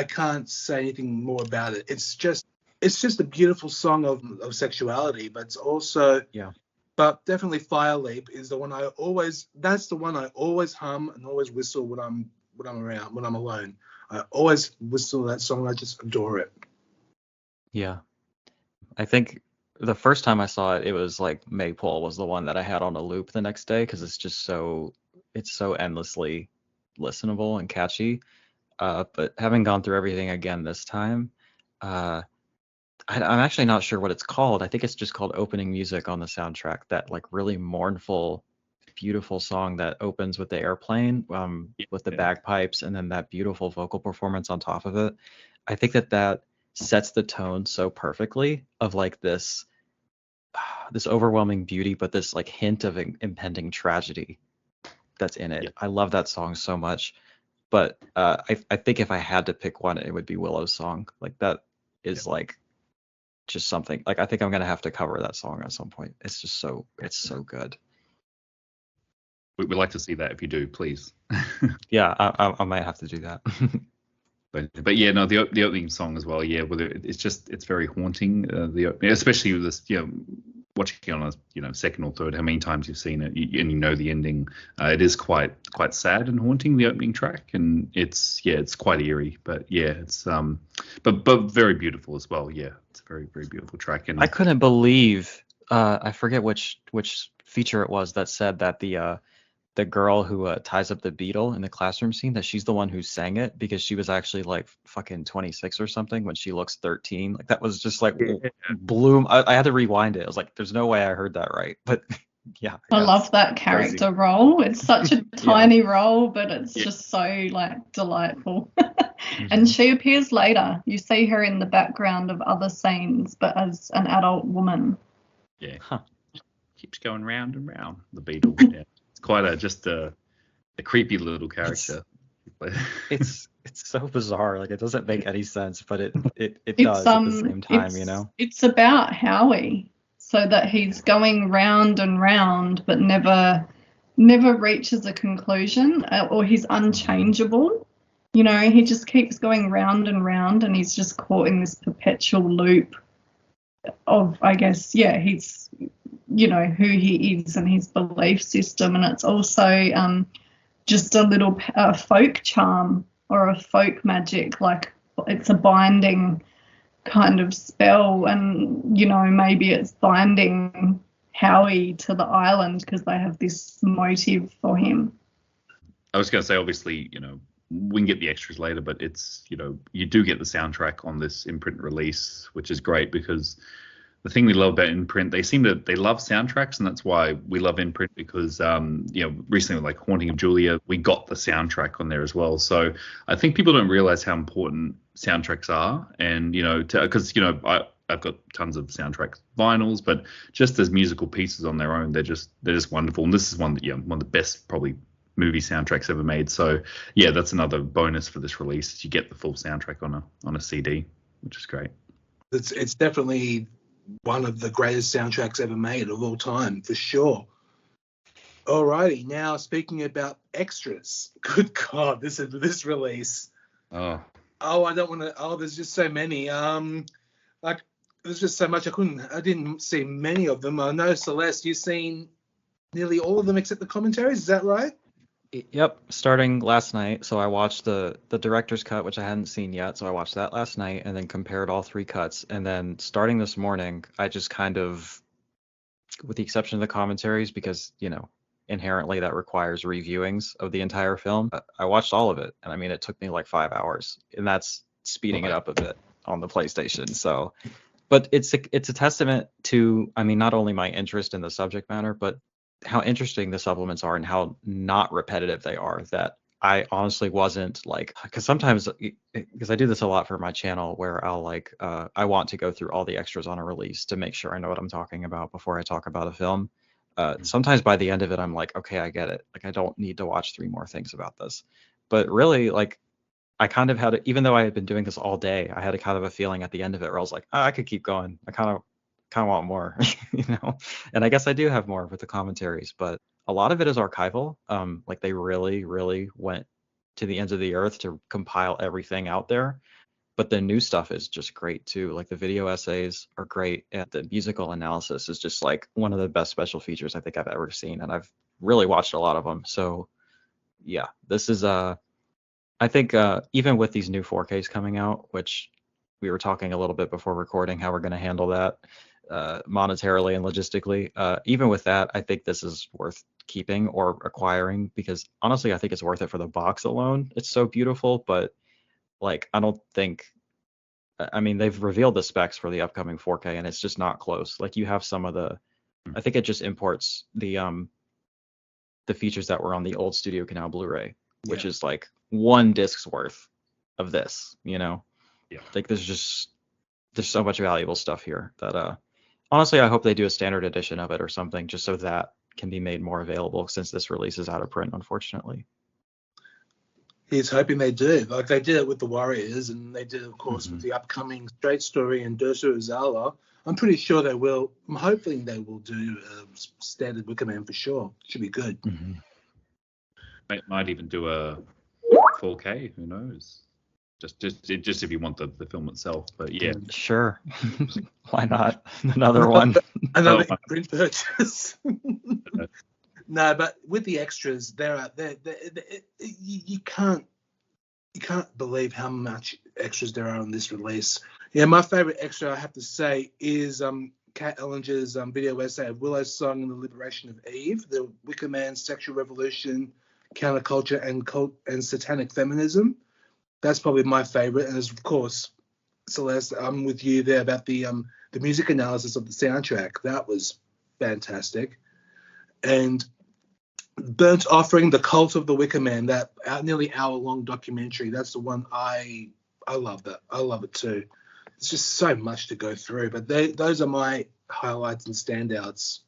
can't say anything more about it. It's just a beautiful song of sexuality, but it's also But definitely Fire Leap is the one that's the one I always hum and always whistle when I'm alone. I always whistle that song. I just adore it. Yeah. I think the first time I saw it, it was like Maypole was the one that I had on a loop the next day because it's just so endlessly listenable and catchy. But having gone through everything again this time, I'm actually not sure what it's called. I think it's just called opening music on the soundtrack. That like really mournful, beautiful song that opens with the airplane, with the bagpipes, and then that beautiful vocal performance on top of it. I think that sets the tone so perfectly of like this overwhelming beauty, but this like hint of impending tragedy that's in it. Yeah. I love that song so much. But I think if I had to pick one, it would be Willow's song. Like that is like just something. Like I think I'm gonna have to cover that song at some point. It's just so good. We'd like to see that if you do, please. Yeah, I might have to do that. But yeah, no, the opening song as well. Yeah, it's very haunting. The opening, especially with this, watching it on a second or third, how many times you've seen it, and you know the ending. It is quite sad and haunting, the opening track, and it's quite eerie. But yeah, it's but very beautiful as well. Yeah, it's a very, very beautiful track. And I couldn't believe I forget which feature it was that said that the girl who ties up the beetle in the classroom scene, that she's the one who sang it because she was actually like fucking 26 or something when she looks 13. Like that was just like bloom. I had to rewind it. I was like, there's no way I heard that right. But yeah. I love that character role. It's such a tiny role, but it's just so like delightful. And she appears later. You see her in the background of other scenes, but as an adult woman. Yeah. Keeps going round and round, the beetle. Yeah. It's quite a creepy little character. It's so bizarre. Like, it doesn't make any sense, but it does at the same time, you know? It's about Howie, so that he's going round and round, but never reaches a conclusion, or he's unchangeable. You know, he just keeps going round and round, and he's just caught in this perpetual loop of, I guess, he's, you know, who he is and his belief system. And it's also just a little folk charm or a folk magic, like it's a binding kind of spell, and, you know, maybe it's binding Howie to the island because they have this motive for him. I was going to say, obviously, you know, we can get the extras later, but it's, you know, you do get the soundtrack on this Imprint release, which is great, because the thing we love about Imprint, they love soundtracks, and that's why we love Imprint, because you know, recently, like Haunting of Julia, we got the soundtrack on there as well. So I think people don't realize how important soundtracks are, and, you know, because, you know, I've got tons of soundtrack vinyls, but just as musical pieces on their own, they're just wonderful. And this is one of the best probably movie soundtracks ever made. So yeah, that's another bonus for this release. You get the full soundtrack on a CD, which is great. It's definitely one of the greatest soundtracks ever made of all time, for sure. Alrighty, now speaking about extras. Good God, this release. Oh, I don't want to. Oh, there's just so many. Like, there's just so much. I didn't see many of them. I know, Celeste, you've seen nearly all of them except the commentaries. Is that right? Yep, starting last night. So I watched the director's cut, which I hadn't seen yet. So I watched that last night and then compared all 3 cuts. And then starting this morning, I just kind of, with the exception of the commentaries, because, you know, inherently that requires reviewings of the entire film, I watched all of it. And I mean, it took me like 5 hours, and that's speeding it up a bit on the PlayStation. So, but it's a testament to, I mean, not only my interest in the subject matter, but how interesting the supplements are and how not repetitive they are, that I honestly wasn't like, because sometimes, because I do this a lot for my channel, where I'll like, I want to go through all the extras on a release to make sure I know what I'm talking about before I talk about a film. Sometimes by the end of it, I'm like, okay, I get it. Like, I don't need to watch 3 more things about this. But really, like, I kind of had, even though I had been doing this all day, I had a kind of a feeling at the end of it where I was like, I could keep going. I kind of want more, you know. And I guess I do have more with the commentaries, but a lot of it is archival. Like, they really went to the ends of the earth to compile everything out there. But the new stuff is just great too. Like, the video essays are great, and the musical analysis is just like one of the best special features I think I've ever seen, and I've really watched a lot of them. So yeah, this is I think even with these new 4Ks coming out, which we were talking a little bit before recording how we're going to handle that monetarily and logistically, even with that, I think this is worth keeping or acquiring, because honestly, I think it's worth it for the box alone. It's so beautiful, but like, I don't think, I mean, they've revealed the specs for the upcoming 4K, and it's just not close. Like, you have some of the, I think it just imports the features that were on the old Studio Canal Blu-ray, which is like 1 disc's worth of this, you know? Yeah. Like, there's so much valuable stuff here that honestly, I hope they do a standard edition of it or something, just so that can be made more available, since this release is out of print, unfortunately. He's hoping they do. Like, they did it with the Warriors, and they did, of course, with the upcoming Straight Story and Dursa Uzala. I'm pretty sure they will. I'm hoping they will do standard Wicker Man for sure. Should be good. Might even do a 4K. Who knows? Just if you want the film itself. But yeah, sure. Why not? Another one. Another print purchase. No, but with the extras, you can't believe how much extras there are on this release. Yeah, my favorite extra, I have to say, is Kat Ellinger's video essay of Willow's Song and the Liberation of Eve, the Wicker Man sexual revolution, counterculture, and satanic feminism. That's probably my favorite. And of course, Celeste, I'm with you there about the music analysis of the soundtrack. That was fantastic. And Burnt Offering, The Cult of the Wicker Man, that nearly hour-long documentary. That's the one I love that. I love it too. It's just so much to go through, but those are my highlights and standouts.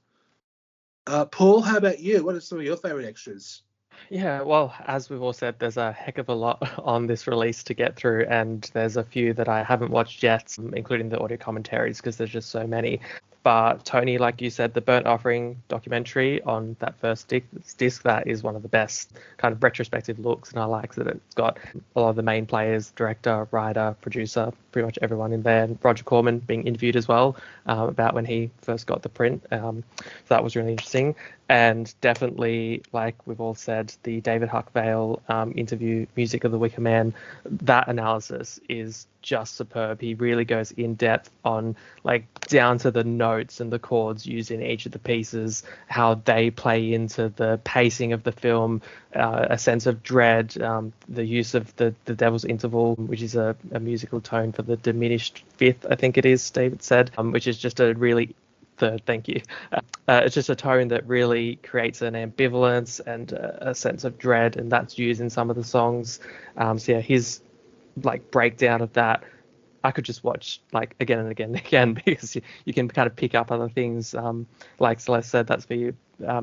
Paul, how about you? What are some of your favorite extras? Yeah, well, as we've all said, there's a heck of a lot on this release to get through, and there's a few that I haven't watched yet, including the audio commentaries, because there's just so many. But Tony, like you said, the Burnt Offering documentary on that first disc, that is one of the best kind of retrospective looks, and I like that it's got a lot of the main players, director, writer, producer, pretty much everyone in there, and Roger Corman being interviewed as well about when he first got the print. So that was really interesting. And definitely, like we've all said, the David Huckvale interview, Music of the Wicker Man, that analysis is just superb. He really goes in depth on, like, down to the notes and the chords used in each of the pieces, how they play into the pacing of the film, a sense of dread, the use of the Devil's Interval, which is a musical tone for the diminished fifth, I think it is, David said, which is just a really third, thank you. It's just a tone that really creates an ambivalence and a sense of dread, and that's used in some of the songs. So yeah, his like breakdown of that, I could just watch like again and again and again, because you can kind of pick up other things. Like Celeste said, that's where you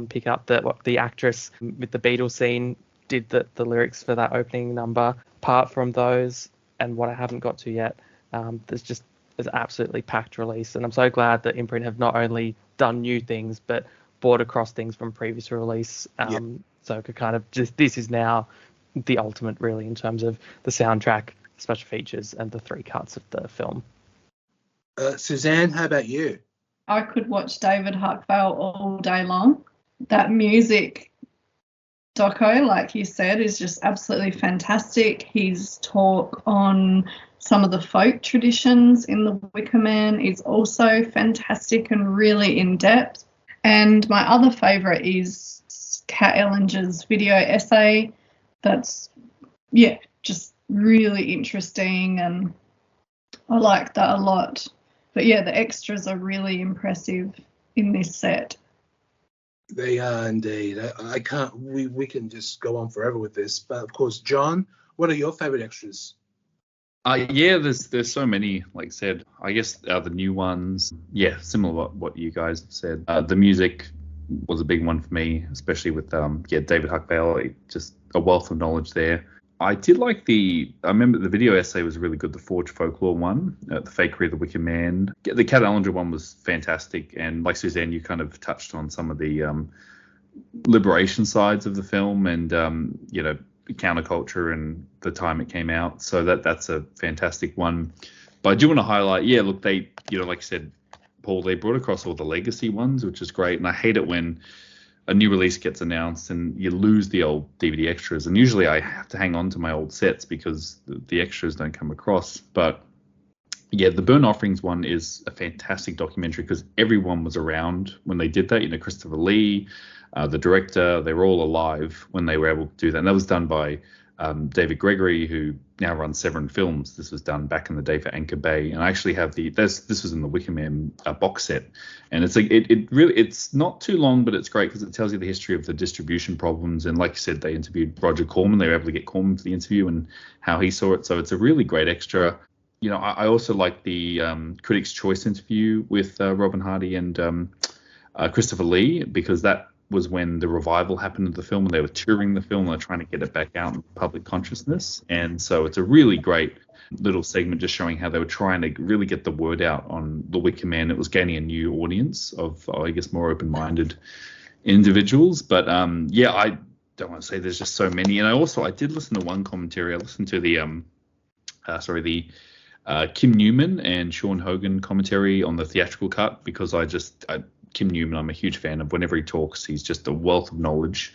pick up that what the actress with the Beatles scene did the lyrics for that opening number. Apart from those, and what I haven't got to yet, there's absolutely packed release, and I'm so glad that Imprint have not only done new things but brought across things from previous release. So it could kind of just, this is now the ultimate really in terms of the soundtrack, special features, and the 3 cuts of the film. Suzanne, how about you? I could watch David Huckvale all day long. That music doco, like you said, is just absolutely fantastic. His talk on some of the folk traditions in the Wicker Man is also fantastic and really in-depth. And my other favourite is Kat Ellinger's video essay. That's, just really interesting, and I like that a lot. But yeah, the extras are really impressive in this set. They are indeed. I can't. We can just go on forever with this. But of course, John, what are your favourite extras? There's so many. Like I said, I guess the new ones. Yeah, similar to what you guys have said. The music was a big one for me, especially with David Huckvale. Just a wealth of knowledge there. I did like I remember the video essay was really good, the Forge Folklore one, the Fakery of the Wicker Man. The Kat Ellinger one was fantastic, and like Suzanne, you kind of touched on some of the liberation sides of the film, and counterculture and the time it came out. So that's a fantastic one. But I do want to highlight, they, like you said, Paul, they brought across all the legacy ones, which is great. And I hate it when a new release gets announced and you lose the old DVD extras. And usually I have to hang on to my old sets because the extras don't come across. But yeah, the Burnt Offerings one is a fantastic documentary because everyone was around when they did that. Christopher Lee, the director, they were all alive when they were able to do that. And that was done by David Gregory, who now runs Severin Films. This was done back in the day for Anchor Bay, and I actually have this was in the Wicker Man box set, and it's like it's not too long, but it's great because it tells you the history of the distribution problems. And like you said, they interviewed Roger Corman. They were able to get Corman for the interview and how he saw it. So it's a really great extra. I also like the Critics' Choice interview with Robin Hardy and Christopher Lee, because that was when the revival happened of the film, and they were touring the film and they're trying to get it back out in public consciousness. And so it's a really great little segment just showing how they were trying to really get the word out on the Wicker Man. It was gaining a new audience of, I guess, more open-minded individuals. But I don't want to say there's just so many. And I did listen to one commentary. I listened to the Kim Newman and Sean Hogan commentary on the theatrical cut, because Kim Newman, I'm a huge fan of. Whenever he talks, he's just a wealth of knowledge,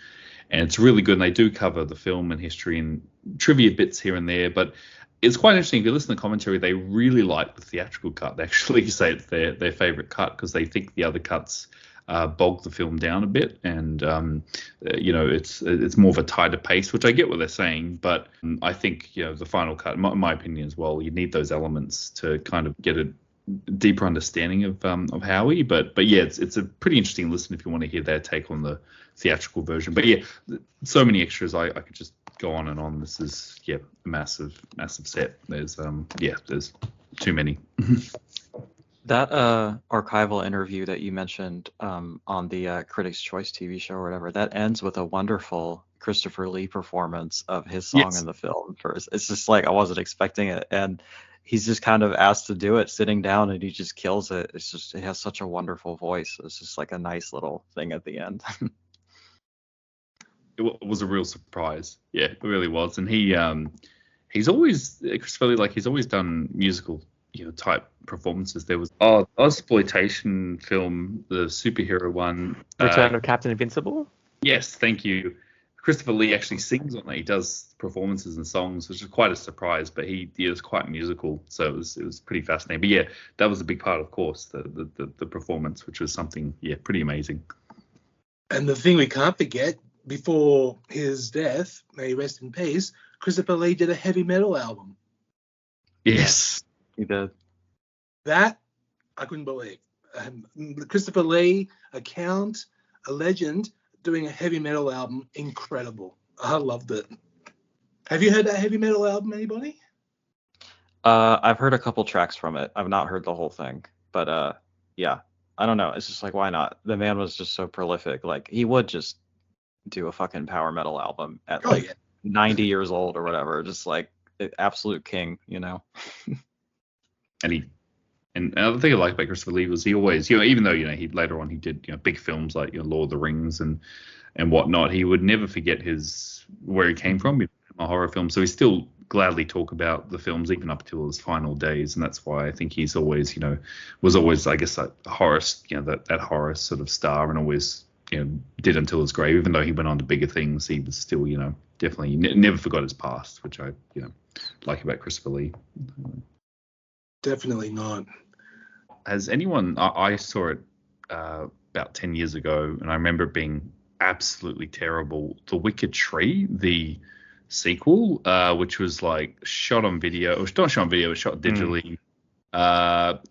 and it's really good. And they do cover the film and history and trivia bits here and there, but it's quite interesting. If you listen to the commentary, they really like the theatrical cut. They actually say it's their favorite cut because they think the other cuts bog the film down a bit, and it's more of a tighter pace, which I get what they're saying. But I think the final cut, in my opinion as well, you need those elements to kind of get it deeper understanding of Howie. But yeah, it's a pretty interesting listen if you want to hear their take on the theatrical version. But yeah, so many extras. I could just go on and on. This is a massive set. There's there's too many. That archival interview that you mentioned on the Critics' Choice TV show or whatever, that ends with a wonderful Christopher Lee performance of his song in the film. First, it's just like I wasn't expecting it, and he's just kind of asked to do it sitting down, and he just kills it. It's just, it has such a wonderful voice. It's just like a nice little thing at the end. It was a real surprise. Yeah, it really was. And he's always, Christopher Lee, like he's always done musical type performances. There was exploitation film, the superhero one, Return of Captain Invincible. Yes, thank you. Christopher Lee actually sings on it. He does performances and songs, which is quite a surprise. But he is quite musical, so it was pretty fascinating. But yeah, that was a big part, of course, the performance, which was something pretty amazing. And the thing we can't forget, before his death, may he rest in peace, Christopher Lee did a heavy metal album. Yes. He did. That I couldn't believe. Christopher Lee, a legend, doing a heavy metal album, incredible. I loved it. Have you heard that heavy metal album, anybody? I've heard a couple tracks from it. I've not heard the whole thing, but yeah, I don't know. It's just like, why not? The man was just so prolific. Like, he would just do a fucking power metal album at 90 years old or whatever. Just like absolute king, And another thing I like about Christopher Lee was he always, even though he later on he did big films like Lord of the Rings and whatnot, he would never forget where he came from, a horror film. So he still gladly talk about the films even up till his final days, and that's why I think he's always was always, I guess, a horror, that horror sort of star, and always did until his grave. Even though he went on to bigger things, he was still definitely never forgot his past, which I like about Christopher Lee. Definitely not. Has anyone? I saw it about 10 years ago, and I remember it being absolutely terrible. The Wicked Tree, the sequel, which was like shot on video, or not shot on video, it was shot digitally.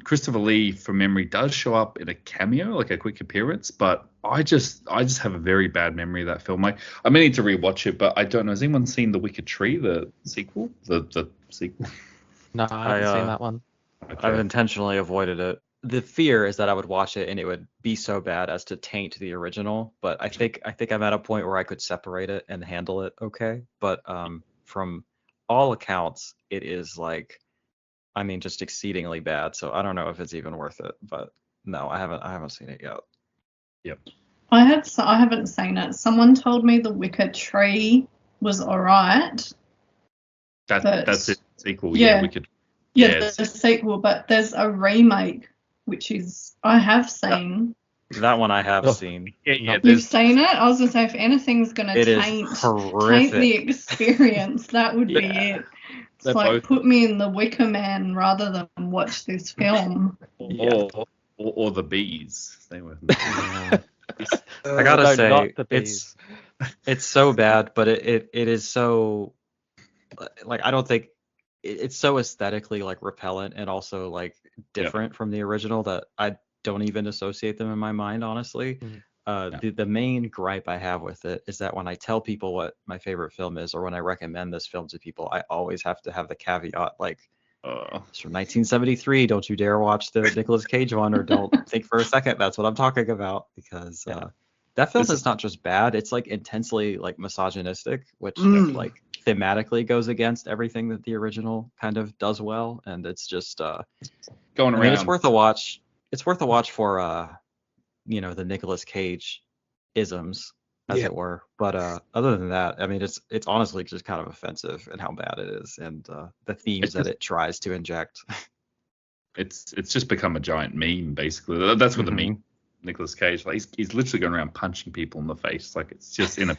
Christopher Lee, from memory, does show up in a cameo, like a quick appearance, but I just have a very bad memory of that film. I may need to rewatch it, but I don't know. Has anyone seen The Wicked Tree, the sequel? The sequel? No, I haven't seen that one. Okay. I've intentionally avoided it. The fear is that I would watch it and it would be so bad as to taint the original. But I think I'm at a point where I could separate it and handle it okay. But from all accounts, it is just exceedingly bad. So I don't know if it's even worth it. But no, I haven't seen it yet. Yep. I haven't seen it. Someone told me The Wicked Tree was alright. That's it. Sequel. Yeah. Wicked. Yeah, there's a sequel, but there's a remake, which is I have seen. That one I have seen. Yeah, you've seen it? I was going to say, if anything's going to taint the experience, that would be it. It's like, put me in the Wicker Man rather than watch this film. Or the bees. They were. I gotta say, it's so bad, but it is so, like, I don't think it's so aesthetically repellent and also different from the original that I don't even associate them in my mind, honestly. The main gripe I have with it is that when I tell people what my favorite film is, or when I recommend this film to people, I always have to have the caveat it's from 1973. Don't you dare watch the Nicolas Cage one, or don't think for a second that's what I'm talking about, because that film is not just bad, it's intensely misogynistic, which thematically goes against everything that the original kind of does well, and it's just going around. It's worth a watch. It's worth a watch for the Nicolas Cage isms, as it were. But other than that, it's honestly just kind of offensive in how bad it is, and the themes that it tries to inject. It's just become a giant meme, basically. That's what the meme. Nicolas Cage, he's literally going around punching people in the face. It's just in a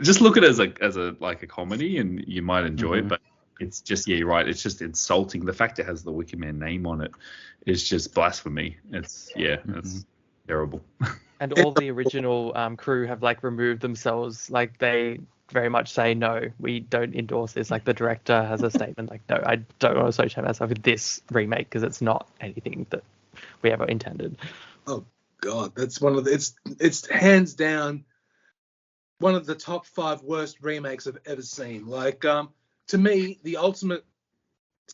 just look at it as a comedy, and you might enjoy it, but it's just, you're right, it's just insulting. The fact it has the Wicker Man name on it is just blasphemy. It's it's terrible. And all the original crew have removed themselves. They very much say, no, we don't endorse this. Like the director has a statement like, no, I don't want to associate myself with this remake because it's not anything that we ever intended. Oh God, that's one of the, it's hands down one of the top 5 worst remakes I've ever seen. Like, to me, the ultimate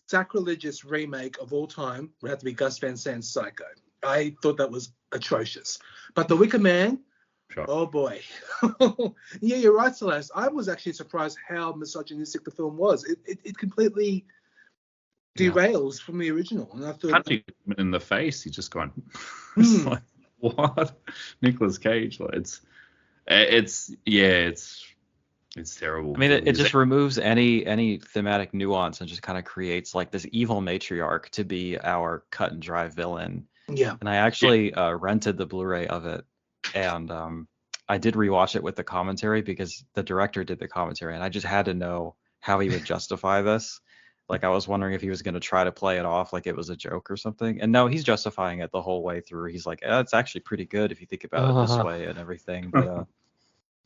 sacrilegious remake of all time would have to be Gus Van Sant's Psycho. I thought that was atrocious. But The Wicker Man, Sure. Oh boy. Yeah, you're right, Celeste. I was actually surprised how misogynistic the film was. It completely derails from the original. And I thought, punching him in the face, he's just going, it's like, what? Nicolas Cage, like, it's terrible. I mean, it just removes any thematic nuance and just kind of creates like this evil matriarch to be our cut and dry villain. Yeah. And I actually rented the Blu-ray of it, and I did rewatch it with the commentary because the director did the commentary, and I just had to know how he would justify this. Like, I was wondering if he was going to try to play it off like it was a joke or something. And no, he's justifying it the whole way through. He's like, it's actually pretty good if you think about it this way and everything. But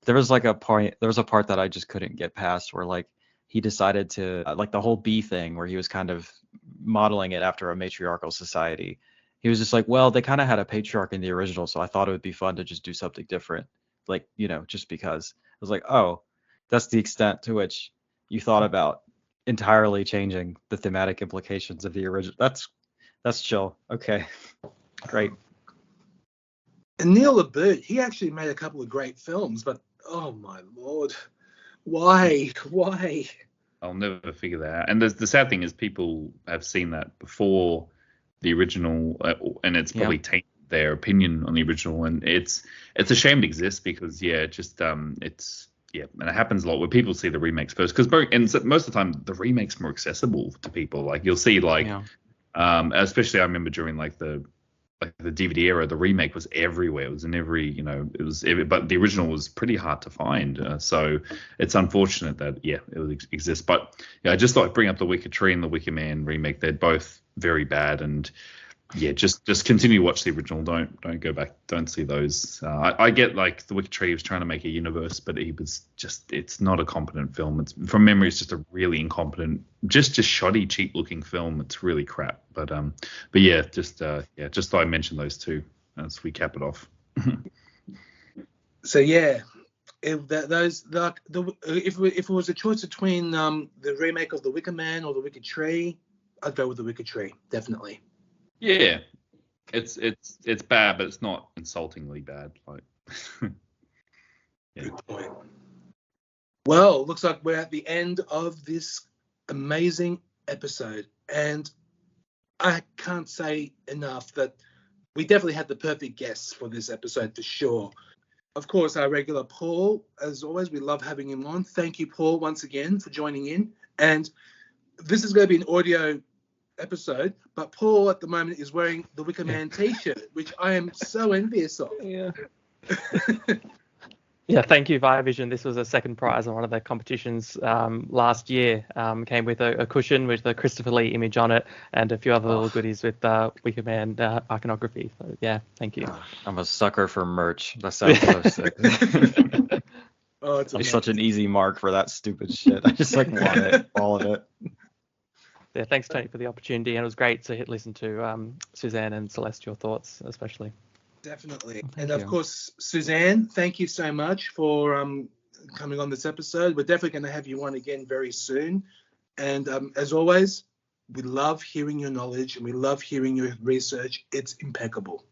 there was a part that I just couldn't get past where like he decided to like the whole bee thing where he was kind of modeling it after a matriarchal society. He was just like, well, they kind of had a patriarch in the original, so I thought it would be fun to just do something different. Like, just because. I was like, oh, that's the extent to which you thought about entirely changing the thematic implications of the original. That's chill. Okay, great. And Neil LaBute, he actually made a couple of great films, but oh my lord, why? I'll never figure that out. And the sad thing is people have seen that before the original, and it's probably tainted their opinion on the original. And it's a shame it exists because and it happens a lot where people see the remakes first because most of the time the remake's more accessible to people. Like you'll see especially I remember during like the DVD era, the remake was everywhere. It was in every, but the original was pretty hard to find. So it's unfortunate that it exists. But I just thought I'd bring up the Wicker Tree and the Wicker Man remake. They're both very bad, and just continue to watch the original. Don't go back. Don't see those. I get like the Wicker Tree was trying to make a universe, but it's not a competent film. It's from memory, it's just a really incompetent, just shoddy, cheap looking film. It's really crap. But just thought I'd mention those two as we cap it off. So if it was a choice between the remake of the Wicker Man or the Wicker Tree, I'd go with the Wicker Tree, definitely. Yeah, it's bad, but it's not insultingly bad. Like, Good point. Well, looks like we're at the end of this amazing episode, and I can't say enough that we definitely had the perfect guests for this episode for sure. Of course, our regular Paul, as always, we love having him on. Thank you, Paul, once again for joining in. And this is going to be an audio episode, but Paul at the moment is wearing the Wicker Man t-shirt, which I am so envious of. Yeah, thank you, Viavision. This was a second prize on one of the competitions last year. Came with a cushion with the Christopher Lee image on it and a few other little goodies with Wicker Man iconography. So yeah, thank you. I'm a sucker for merch. That sounds so sick. It's such an easy mark for that stupid shit. I just want it, all of it. Yeah, thanks, Tony, for the opportunity, and it was great to listen to Suzanne and Celeste, your thoughts, especially. Definitely. And of course, Suzanne, thank you so much for coming on this episode. We're definitely going to have you on again very soon. And as always, we love hearing your knowledge and we love hearing your research. It's impeccable.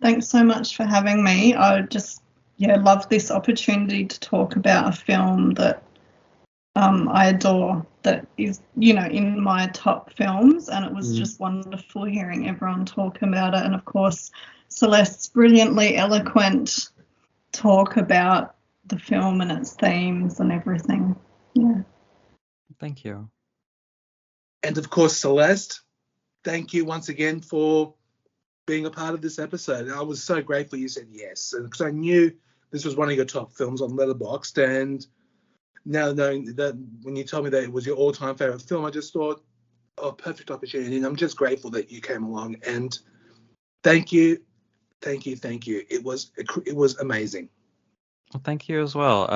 Thanks so much for having me. I just love this opportunity to talk about a film that I adore, that is, in my top films, and it was just wonderful hearing everyone talk about it. And of course, Celeste's brilliantly eloquent talk about the film and its themes and everything. Yeah. Thank you. And of course, Celeste, thank you once again for being a part of this episode. I was so grateful you said yes, because I knew this was one of your top films on Letterboxd, and now knowing that when you told me that it was your all-time favorite film, I just thought, perfect opportunity. And I'm just grateful that you came along. And thank you. It was amazing. Well, thank you as well.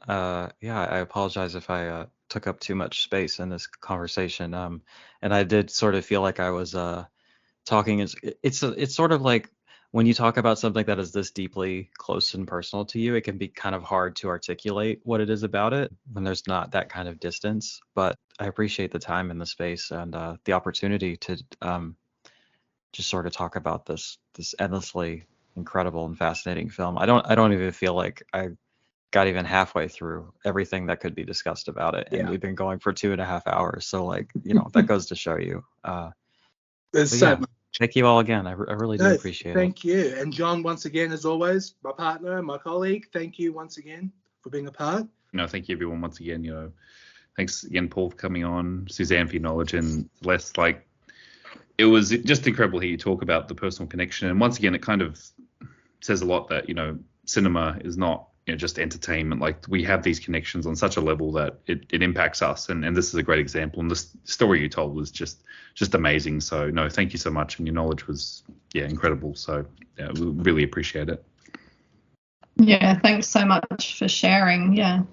Yeah, I apologize if I took up too much space in this conversation. And I did sort of feel like I was talking. It's sort of like when you talk about something that is this deeply close and personal to you, it can be kind of hard to articulate what it is about it when there's not that kind of distance. But I appreciate the time and the space and the opportunity to just sort of talk about this endlessly incredible and fascinating film. I don't even feel like I got even halfway through everything that could be discussed about it, and we've been going for 2.5 hours. So like, that goes to show you. There's so much. Thank you all again. I really do appreciate it. Thank you. And John, once again, as always, my partner, my colleague, thank you once again for being a part. No, thank you everyone once again. Thanks again, Paul, for coming on, Suzanne for your knowledge, and Celeste, it was just incredible to hear you talk about the personal connection. And once again, it kind of says a lot that, cinema is not just entertainment. Like, we have these connections on such a level that it impacts us. And this is a great example. And the story you told was just amazing. So, no, thank you so much. And your knowledge was, incredible. So, we really appreciate it. Yeah, thanks so much for sharing. Yeah.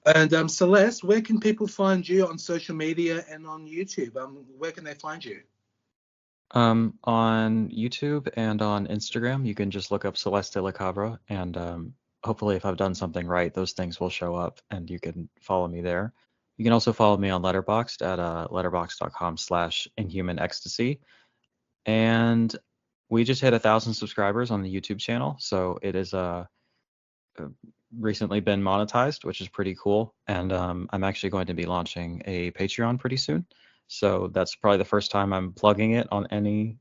And Celeste, where can people find you on social media and on YouTube? Where can they find you? On YouTube and on Instagram, you can just look up Celeste de la Cabra, and hopefully if I've done something right, those things will show up and you can follow me there. You can also follow me on Letterboxd at letterboxd.com/inhumanecstasy. And we just hit 1,000 subscribers on the YouTube channel, so it is recently been monetized, which is pretty cool. And I'm actually going to be launching a Patreon pretty soon. So that's probably the first time I'm plugging it on any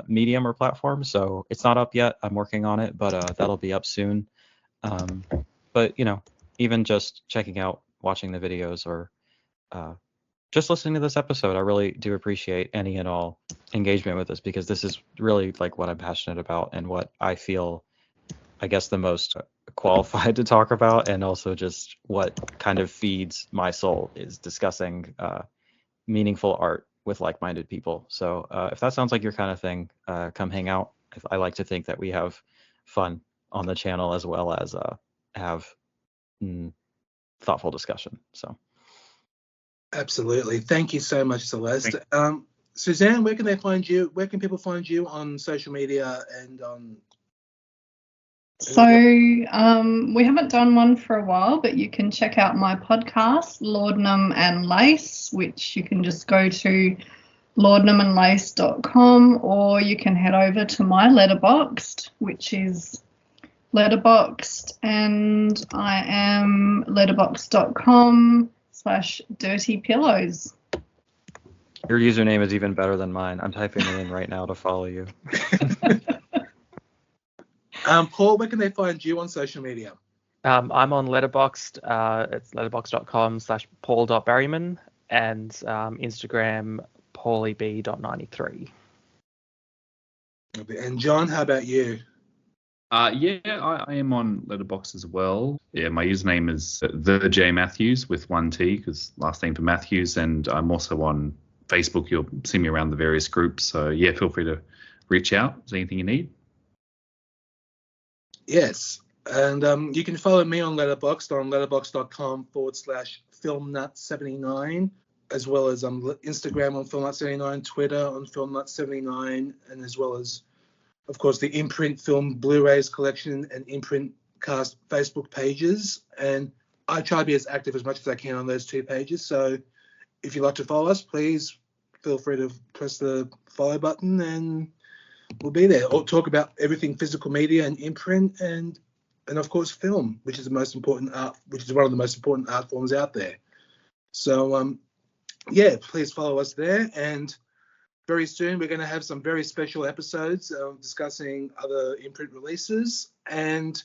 medium or platform. So it's not up yet. I'm working on it, but that'll be up soon. But, even just checking out, watching the videos, or just listening to this episode, I really do appreciate any and all engagement with this, because this is really like what I'm passionate about and what I feel, I guess, the most qualified to talk about, and also just what kind of feeds my soul is discussing meaningful art with like-minded people. So if that sounds like your kind of thing, come hang out. I like to think that we have fun on the channel, as well as have thoughtful discussion. So absolutely. Thank you so much, Celeste. Suzanne, where can they find you? Where can people find you on social media and on? So we haven't done one for a while, but you can check out my podcast, Laudanum and Lace, which you can just go to laudanumandlace.com, or you can head over to my Letterboxd, which is Letterboxd, and I am letterboxd.com/dirtypillows. Your username is even better than mine. I'm typing it in right now to follow you. Paul, where can they find you on social media? I'm on Letterboxd. It's letterboxd.com/paul.berriman, and Instagram paulieb.93. And John, how about you? I am on Letterboxd as well. Yeah, my username is the J Mathews with one T, because last name for Mathews, and I'm also on Facebook. You'll see me around the various groups. So feel free to reach out. Is there anything you need? Yes, and you can follow me on Letterboxd on letterboxd.com/filmnut79, as well as Instagram on filmnut79, Twitter on filmnut79, and as well as, of course, the Imprint Film Blu-rays collection and Imprint Cast Facebook pages. And I try to be as active as much as I can on those two pages. So if you'd like to follow us, please feel free to press the follow button, and we'll be there. Or talk about everything physical media and imprint, and of course film, which is the most important art, which is one of the most important art forms out there. So please follow us there. And very soon we're going to have some very special episodes discussing other imprint releases. And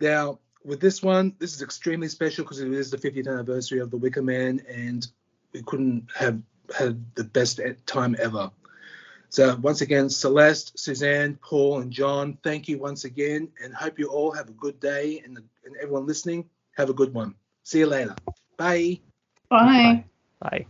now with this one, this is extremely special because it is the 50th anniversary of the Wicker Man, and we couldn't have had the best time ever. So once again, Celeste, Suzanne, Paul, and John, thank you once again, and hope you all have a good day, and everyone listening, have a good one. See you later. Bye. Bye. Bye.